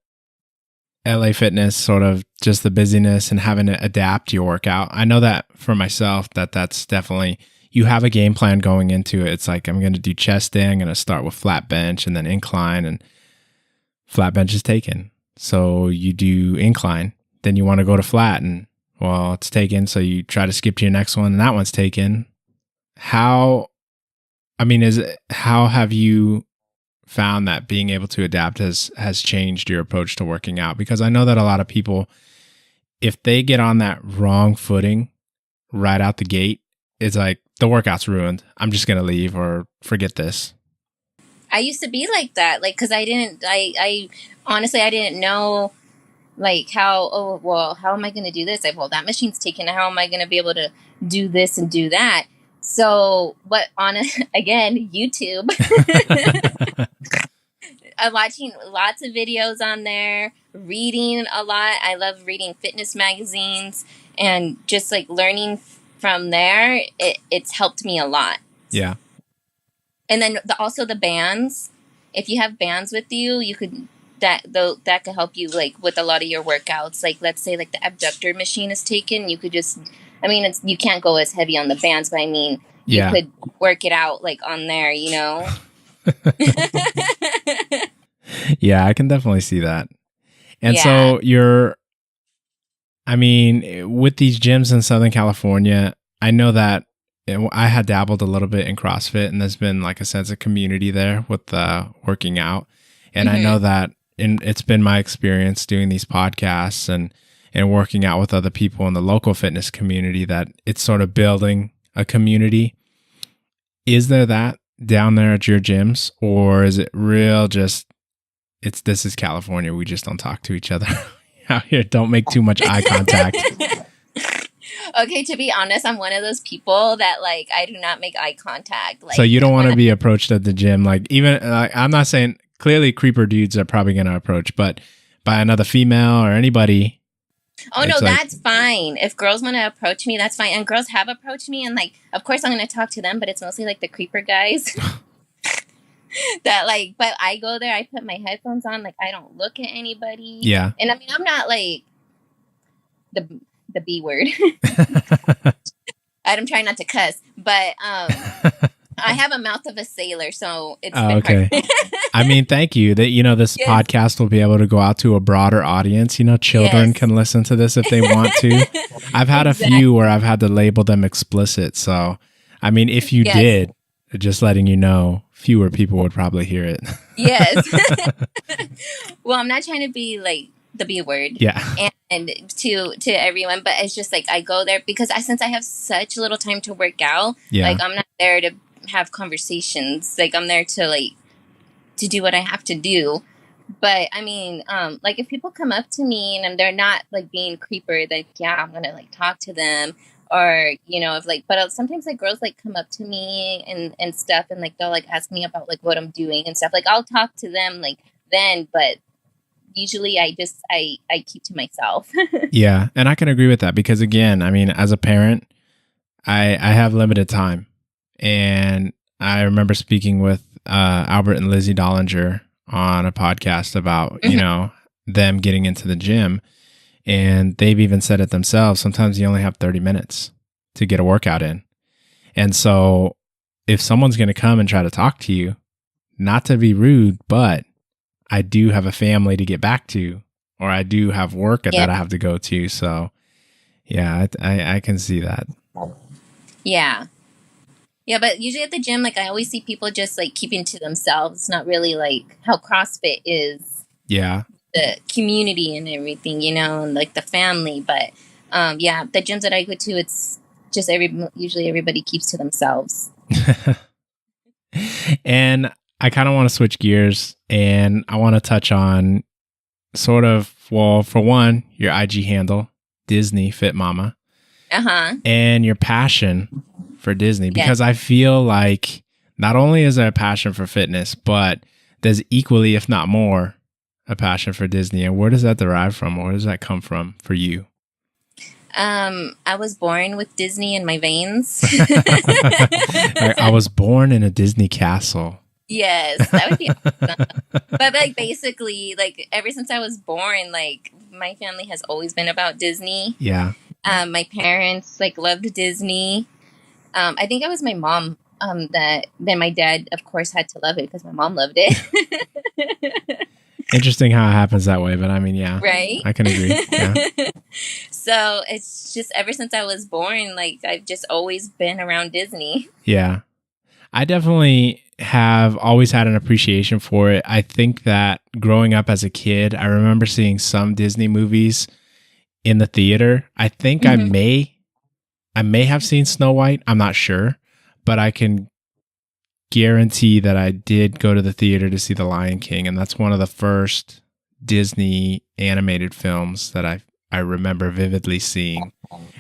Speaker 1: LA Fitness, sort of just the busyness and having to adapt your workout. I know that for myself, that's definitely, you have a game plan going into it. It's like, I'm going to do chest day. I'm going to start with flat bench and then incline, and flat bench is taken. So you do incline, then you want to go to flat, and well, it's taken. So you try to skip to your next one, and that one's taken. How have you found that being able to adapt has changed your approach to working out? Because I know that a lot of people, if they get on that wrong footing right out the gate, it's like the workout's ruined. I'm just going to leave or forget this.
Speaker 2: I used to be like that, like, cause I honestly, I didn't know like how am I going to do this? That machine's taken. How am I going to be able to do this and do that? So, again, YouTube. I'm watching lots of videos on there, reading a lot. I love reading fitness magazines, and just like learning from there. It's helped me a lot.
Speaker 1: Yeah.
Speaker 2: And then also the bands. If you have bands with you, you could that could help you like with a lot of your workouts. Like let's say like the abductor machine is taken, you could just. I mean, you can't go as heavy on the bands, but I mean, you could work it out like on there, you know?
Speaker 1: Yeah, I can definitely see that. And so with these gyms in Southern California, I know that I had dabbled a little bit in CrossFit, and there's been like a sense of community there with working out. And I know that it's been my experience doing these podcasts and working out with other people in the local fitness community that it's sort of building a community. Is there that down there at your gyms, or is it real just, this is California, we just don't talk to each other out here, don't make too much eye contact?
Speaker 2: Okay, to be honest, I'm one of those people that like I do not make eye contact.
Speaker 1: So
Speaker 2: Like
Speaker 1: you don't want
Speaker 2: when
Speaker 1: to be approached at the gym, like even I'm not saying clearly creeper dudes are probably going to approach, but by another female or anybody,
Speaker 2: oh no,
Speaker 1: it's like,
Speaker 2: that's fine. If girls want to approach me, that's fine. And girls have approached me, and like, of course, I'm going to talk to them. But it's mostly like the creeper guys that like. But I go there, I put my headphones on, like I don't look at anybody.
Speaker 1: yeah.
Speaker 2: And I mean, I'm not like the B word. I'm trying not to cuss, but I have a mouth of a sailor, so it's been
Speaker 1: okay.
Speaker 2: hard.
Speaker 1: I mean, thank you that, this
Speaker 2: Yes.
Speaker 1: podcast will be able to go out to a broader audience. Children
Speaker 2: Yes.
Speaker 1: can listen to this if they want to. I've had a few where I've had to label them explicit. So, I mean, if you
Speaker 2: Yes.
Speaker 1: did, just letting you know, fewer people would probably hear it.
Speaker 2: Yes. Well, I'm not trying to be like the B word.
Speaker 1: Yeah.
Speaker 2: And to everyone, but it's just like I go there because since I have such little time to work out,
Speaker 1: Yeah.
Speaker 2: like I'm not there to have conversations. Like I'm there to do what I have to do. But I mean, like if people come up to me and they're not like being creeper, like yeah, I'm gonna like talk to them, or if like, but sometimes like girls like come up to me and stuff, and like they'll like ask me about like what I'm doing and stuff. Like I'll talk to them like then, but usually I keep to myself.
Speaker 1: Yeah. And I can agree with that because, again, I mean, as a parent, I have limited time. And I remember speaking with Albert and Lizzie Dollinger on a podcast about, them getting into the gym. And they've even said it themselves. Sometimes you only have 30 minutes to get a workout in. And so if someone's going to come and try to talk to you, not to be rude, but I do have a family to get back to, or I do have work that I have to go to. So yeah, I can see that.
Speaker 2: Yeah. Yeah, but usually at the gym, like I always see people just like keeping to themselves. It's not really like how CrossFit is.
Speaker 1: Yeah.
Speaker 2: The community and everything, and like the family. But yeah, the gyms that I go to, it's just usually everybody keeps to themselves.
Speaker 1: And I kind of want to switch gears and I want to touch on sort of, well, for one, your IG handle, Disney Fit Mama.
Speaker 2: Uh-huh.
Speaker 1: And your passion for Disney, because I feel like not only is there a passion for fitness, but there's equally, if not more, a passion for Disney. And where does that derive from? Or where does that come from for you?
Speaker 2: I was born with Disney in my veins.
Speaker 1: I was born in a Disney castle.
Speaker 2: Yes, that would be awesome. But like basically, like ever since I was born, like my family has always been about Disney.
Speaker 1: Yeah.
Speaker 2: My parents like loved Disney. I think it was my mom that then my dad, of course, had to love it because my mom loved it.
Speaker 1: Interesting how it happens that way, but I mean, yeah,
Speaker 2: right?
Speaker 1: I can agree. Yeah.
Speaker 2: So it's just ever since I was born, like I've just always been around Disney.
Speaker 1: Yeah. I definitely have always had an appreciation for it. I think that growing up as a kid, I remember seeing some Disney movies in the theater. I think I may have seen Snow White. I'm not sure, but I can guarantee that I did go to the theater to see The Lion King, and that's one of the first Disney animated films that I remember vividly seeing.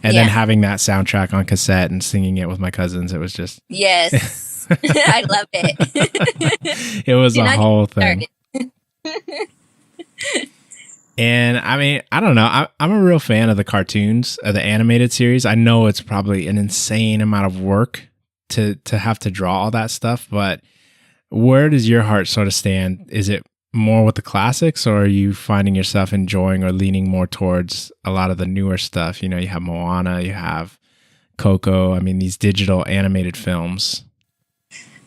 Speaker 1: And then having that soundtrack on cassette and singing it with my cousins, it was just...
Speaker 2: Yes. I love it.
Speaker 1: It was a whole thing. And I mean, I don't know. I'm a real fan of the cartoons, of the animated series. I know it's probably an insane amount of work to have to draw all that stuff, but where does your heart sort of stand? Is it more with the classics, or are you finding yourself enjoying or leaning more towards a lot of the newer stuff? You have Moana, you have Coco. I mean, these digital animated films.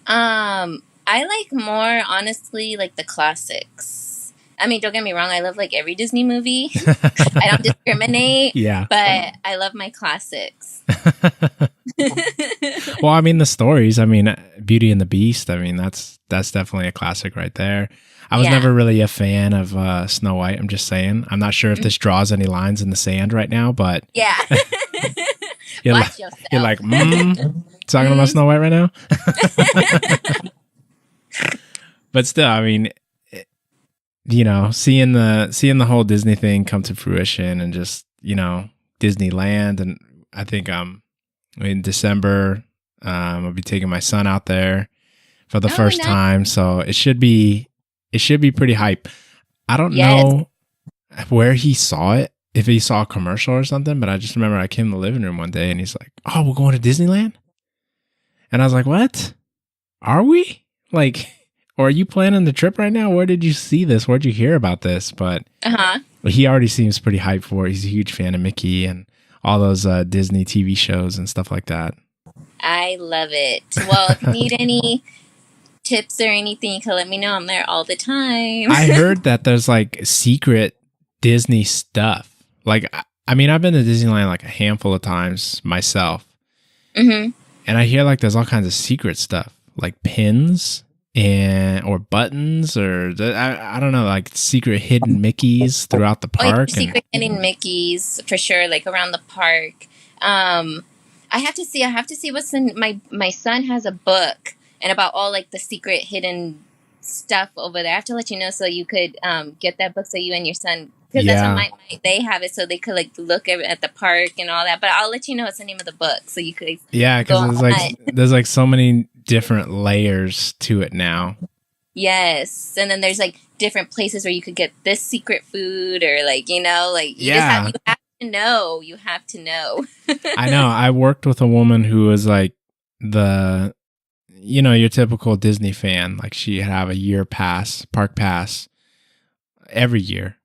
Speaker 2: I like more, honestly, like the classics. I mean, don't get me wrong, I love like every Disney movie. I don't discriminate.
Speaker 1: Yeah.
Speaker 2: But I love my classics.
Speaker 1: Well, I mean, the stories, I mean, Beauty and the Beast, I mean, that's definitely a classic right there. I was never really a fan of Snow White. I'm just saying. I'm not sure if this draws any lines in the sand right now, but
Speaker 2: yeah.
Speaker 1: you're
Speaker 2: Watch
Speaker 1: like,
Speaker 2: yourself.
Speaker 1: you're like, talking about Snow White right now. But still, I mean, seeing the whole Disney thing come to fruition, and just Disneyland, and I think in December, I'll be taking my son out there for the first time, so it should be pretty hype. I don't know where he saw it, if he saw a commercial or something, but I just remember I came to the living room one day and he's like, "Oh, we're going to Disneyland?" And I was like, "What? Are we? Like, or are you planning the trip right now? Where did you see this? Where'd you hear about this?" But he already seems pretty hyped for it. He's a huge fan of Mickey and all those Disney TV shows and stuff like that.
Speaker 2: I love it. Well, if you need any tips or anything, you can let me know. I'm there all the time.
Speaker 1: I heard that there's like secret Disney stuff. Like, I mean, I've been to Disneyland like a handful of times myself.
Speaker 2: Mm-hmm.
Speaker 1: And I hear like there's all kinds of secret stuff, like pins or buttons or I don't know, like secret hidden Mickeys throughout the park.
Speaker 2: Secret hidden Mickeys for sure, like around the park. I have to see what's in my son has a book and about all like the secret hidden stuff over there. I have to let you know so you could get that book so you and your son, because that's what they have it so they could like look at the park and all that. But I'll let you know what's the name of the book so you could
Speaker 1: because there's like so many different layers to it now.
Speaker 2: Yes, and then there's like different places where you could get this secret food or like you have to know. You have to know.
Speaker 1: I know. I worked with a woman who was like your typical Disney fan. Like she'd have a park pass every year.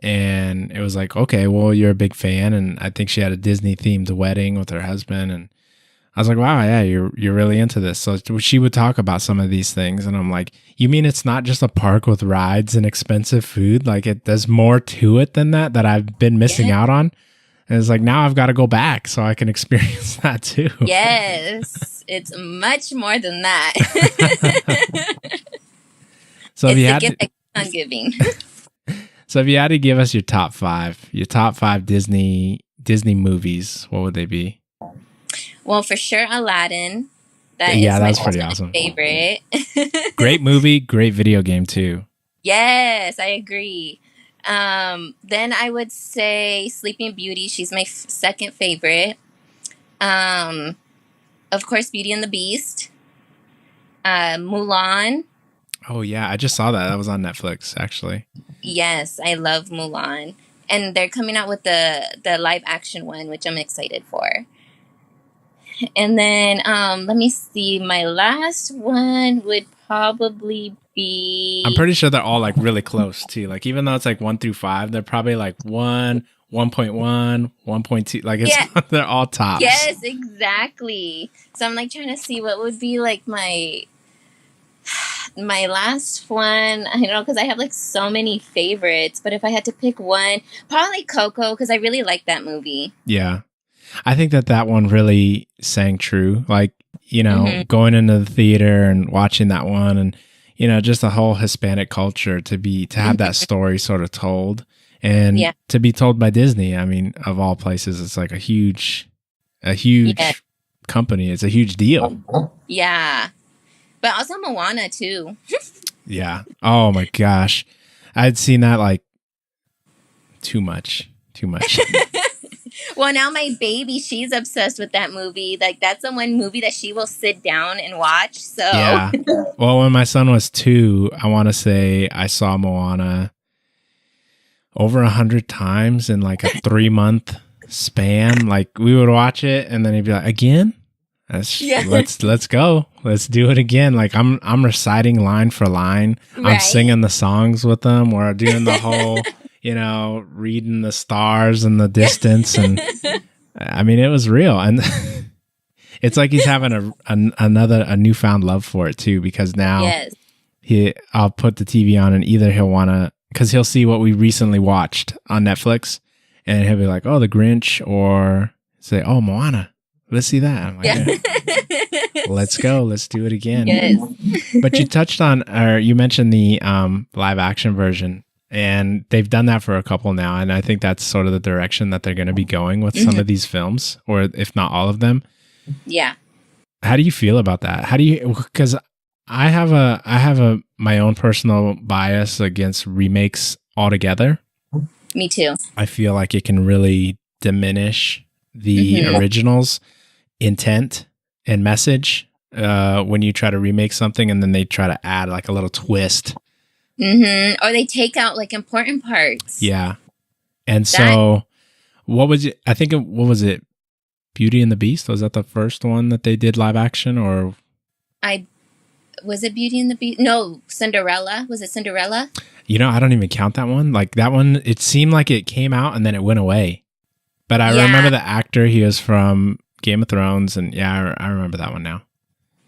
Speaker 1: And it was like, okay, well, you're a big fan. And I think she had a Disney themed wedding with her husband. And I was like, wow, yeah, you're really into this. So she would talk about some of these things. And I'm like, you mean it's not just a park with rides and expensive food? Like there's more to it than that I've been missing out on. And it's like, now I've got to go back so I can experience that too.
Speaker 2: Yes, it's much more than that.
Speaker 1: So
Speaker 2: it's the gift that keeps on giving.
Speaker 1: So if you had to give us your top five Disney movies, what would they be?
Speaker 2: Well, for sure, Aladdin. That's pretty awesome. Favorite.
Speaker 1: Great movie, great video game too.
Speaker 2: Yes, I agree. Then I would say Sleeping Beauty. She's my second favorite. Of course, Beauty and the Beast. Mulan.
Speaker 1: Oh yeah, I just saw that. That was on Netflix, actually.
Speaker 2: Yes, I love Mulan. And they're coming out with the live action one, which I'm excited for. And then let me see. My last one would probably be...
Speaker 1: I'm pretty sure they're all like really close too. Like even though it's like 1 through 5, they're probably like 1, 1.1, 1.2. Like they're all tops.
Speaker 2: Yes, exactly. So I'm like trying to see what would be like my last one. I don't know, because I have like so many favorites. But if I had to pick one, probably Coco, because I really like that movie.
Speaker 1: Yeah. I think that one really sang true. Like, going into the theater and watching that one and, just the whole Hispanic culture to have that story sort of told and to be told by Disney. I mean, of all places, it's like a huge company. It's a huge deal.
Speaker 2: Yeah. But also Moana too.
Speaker 1: Yeah. Oh my gosh. I'd seen that like too much.
Speaker 2: Well, now my baby, she's obsessed with that movie. Like that's the one movie that she will sit down and watch. So
Speaker 1: yeah. Well, when my son was 2, I want to say I saw Moana over 100 times in like a 3-month span. Like we would watch it and then he'd be like, again? Let's go. Let's do it again. Like I'm reciting line for line. Right. I'm singing the songs with them. We're doing the whole, reading the stars in the distance. And I mean, it was real. And it's like he's having a newfound love for it too, because now I'll put the TV on and either he'll want to, because he'll see what we recently watched on Netflix and he'll be like, oh, The Grinch, or say, oh, Moana. Let's see that. I'm like, let's go. Let's do it again.
Speaker 2: Yes.
Speaker 1: But you touched on, or you mentioned the live action version, and they've done that for a couple now. And I think that's sort of the direction that they're going to be going with some of these films, or if not all of them.
Speaker 2: Yeah.
Speaker 1: How do you feel about that? Because I have my own personal bias against remakes altogether.
Speaker 2: Me too.
Speaker 1: I feel like it can really diminish the original's intent and message when you try to remake something, and then they try to add like a little twist.
Speaker 2: Or they take out like important parts.
Speaker 1: Yeah. And so what was it? I think what was it? Beauty and the Beast? Was that the first one that they did live action, or?
Speaker 2: Was it Beauty and the Beast? No, Cinderella. Was it Cinderella?
Speaker 1: You know, I don't even count that one. Like that one, it seemed like it came out and then it went away. But I remember the actor. He was from Game of Thrones, and yeah, I remember that one now.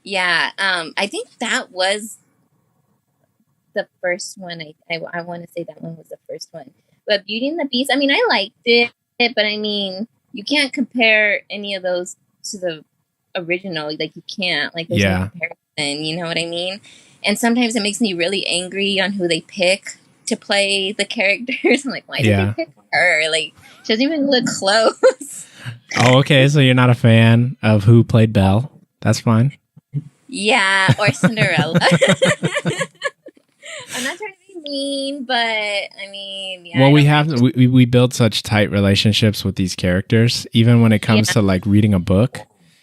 Speaker 2: Yeah, I think that was the first one. I want to say that one was the first one. But Beauty and the Beast, I mean, I liked it, but I mean, you can't compare any of those to the original. Like, you can't. Like, there's no comparison, you know what I mean? And sometimes it makes me really angry on who they pick to play the characters. I'm like, why did they pick her? Like, she doesn't even look close.
Speaker 1: Oh, okay, so you're not a fan of who played Belle. That's fine.
Speaker 2: Yeah, or Cinderella. I'm not trying to be mean, but I mean, yeah.
Speaker 1: Well, we build such tight relationships with these characters. Even when it comes to like reading a book,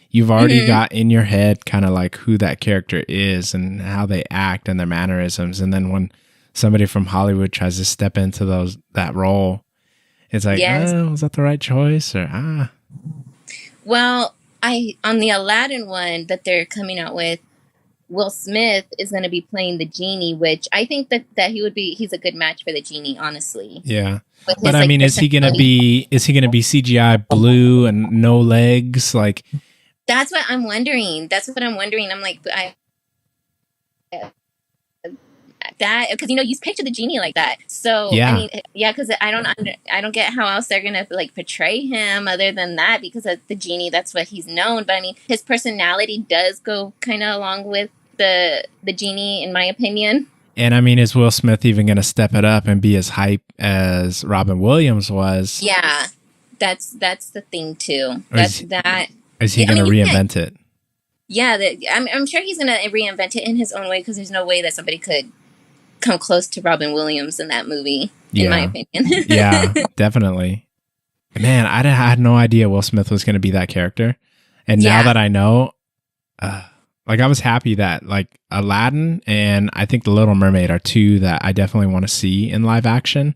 Speaker 1: you've already got in your head kind of like who that character is and how they act and their mannerisms. And then when somebody from Hollywood tries to step into that role, it's like, was that the right choice? Or
Speaker 2: Well, on the Aladdin one that they're coming out with, Will Smith is going to be playing the genie, which I think that he's a good match for the genie, honestly.
Speaker 1: Yeah. But I mean, is he going to be CGI blue and no legs? Like,
Speaker 2: that's what I'm wondering. I'm like, that, because you picture the genie like that. So I mean, because I don't get how else they're gonna like portray him other than that, because of the genie, that's what he's known. But I mean, his personality does go kind of along with the genie, in my opinion.
Speaker 1: And I mean, is Will Smith even gonna step it up and be as hype as Robin Williams was?
Speaker 2: Yeah, that's the thing too.
Speaker 1: Is he gonna reinvent it?
Speaker 2: Yeah, I'm sure he's gonna reinvent it in his own way, because there's no way that somebody could come close to Robin Williams in that movie, in my opinion.
Speaker 1: Yeah, definitely. Man, I had no idea Will Smith was going to be that character. And now that I know, like, I was happy that like Aladdin and I think The Little Mermaid are two that I definitely want to see in live action.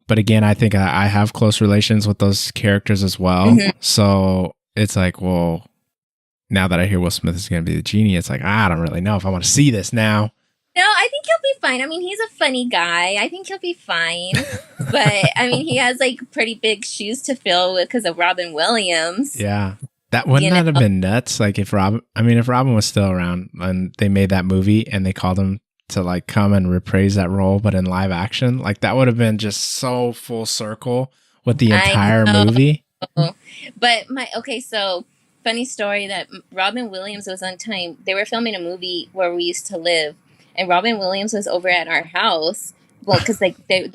Speaker 1: But again, I think I have close relations with those characters as well. Mm-hmm. So it's like, well, now that I hear Will Smith is going to be the genie, it's like, I don't really know if I want to see this now.
Speaker 2: No, I think he'll be fine. I mean, he's a funny guy. I think he'll be fine. But, I mean, he has, like, pretty big shoes to fill because of Robin Williams.
Speaker 1: Yeah. That wouldn't that have been nuts? Like, if Robin was still around and they made that movie and they called him to, like, come and reprise that role, but in live action, like, that would have been just so full circle with the entire movie.
Speaker 2: But, so, funny story that Robin Williams was on time. They were filming a movie where we used to live. And Robin Williams was over at our house. Well, because like because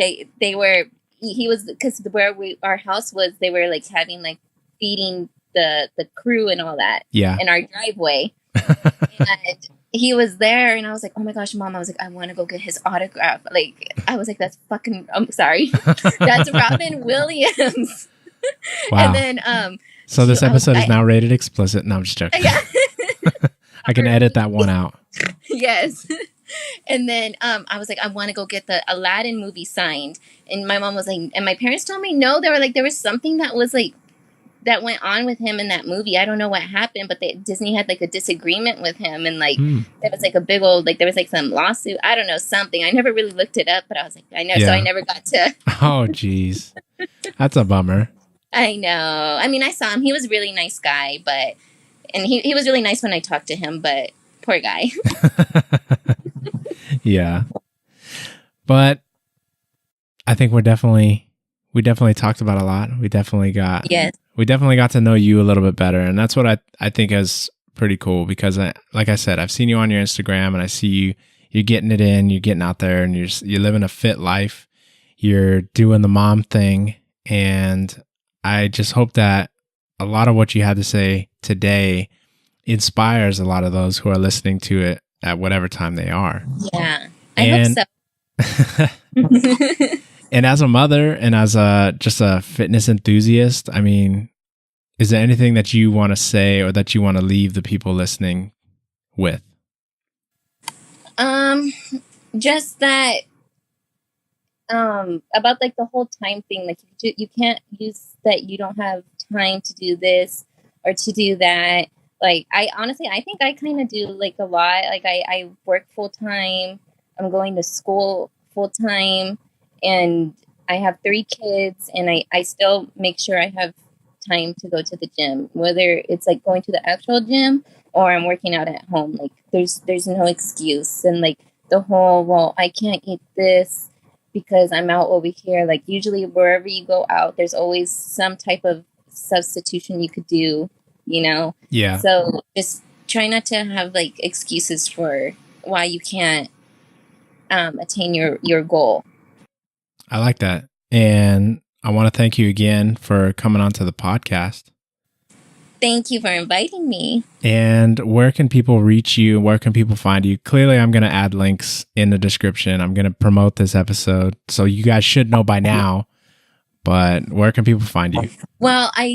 Speaker 2: where our house was, they were like having like feeding the crew and all that.
Speaker 1: Yeah.
Speaker 2: In our driveway. And he was there, and I was like, "Oh my gosh, Mom!" I was like, "I want to go get his autograph." Like, I was like, "That's fucking." I'm sorry, that's Robin Williams.
Speaker 1: Wow.
Speaker 2: And then
Speaker 1: So this episode is now rated explicit. No, I'm just joking. Yeah. I can edit that one out.
Speaker 2: Yes. And then I was like, I want to go get the Aladdin movie signed. And my mom was like, and my parents told me no. They were like, there was something that was like, that went on with him in that movie. I don't know what happened, but Disney had like a disagreement with him. And like, there was like a big old, like there was like some lawsuit. I don't know, something. I never really looked it up, but I was like, I know. Yeah. So I never got to.
Speaker 1: Oh, geez. That's a bummer.
Speaker 2: I know. I mean, I saw him. He was a really nice guy, and he was really nice when I talked to him, but poor guy.
Speaker 1: Yeah. But I think we definitely talked about a lot. We definitely got to know you a little bit better. And that's what I think is pretty cool, because like I said, I've seen you on your Instagram and I see you're getting it in, you're getting out there, and you're living a fit life. You're doing the mom thing. And I just hope that a lot of what you had to say today inspires a lot of those who are listening to it at whatever time they are.
Speaker 2: Yeah, I hope so.
Speaker 1: And as a mother and as just a fitness enthusiast, I mean, Is there anything that you want to say or that you want to leave the people listening with?
Speaker 2: Just that, about like the whole time thing, like you can't use that you don't have time to do this or to do that. Like, I think I kind of do like a lot. Like, I work full time. I'm going to school full time, and I have 3 kids, and I still make sure I have time to go to the gym, whether it's like going to the actual gym or I'm working out at home. Like, there's no excuse. And like the whole, well, I can't eat this because I'm out over here. Like, usually wherever you go out, there's always some type of substitution you could do, you know?
Speaker 1: Yeah.
Speaker 2: So just try not to have like excuses for why you can't attain your goal.
Speaker 1: I like that. And I want to thank you again for coming onto the podcast.
Speaker 2: Thank you for inviting me.
Speaker 1: And where can people reach you? Where can people find you? Clearly, I'm going to add links in the description. I'm going to promote this episode. So you guys should know by now. But where can people find you?
Speaker 2: Well, I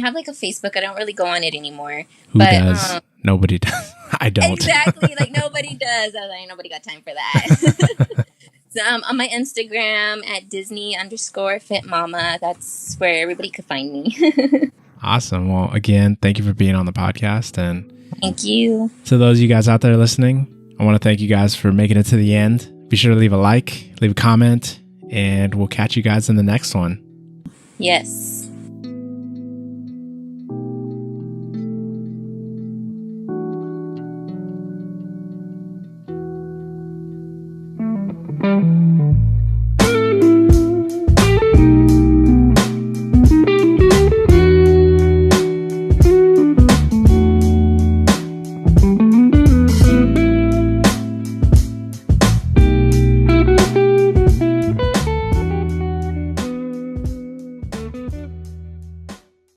Speaker 2: have like a Facebook. I don't really go on it anymore.
Speaker 1: Who does? Nobody does. I don't.
Speaker 2: Exactly. Like, nobody does. I was like, nobody got time for that. So on my Instagram at Disney_FitMama. That's where everybody could find me.
Speaker 1: Awesome. Well, again, thank you for being on the podcast. And
Speaker 2: thank you.
Speaker 1: To those of you guys out there listening, I want to thank you guys for making it to the end. Be sure to leave a like, leave a comment, and we'll catch you guys in the next one.
Speaker 2: Yes.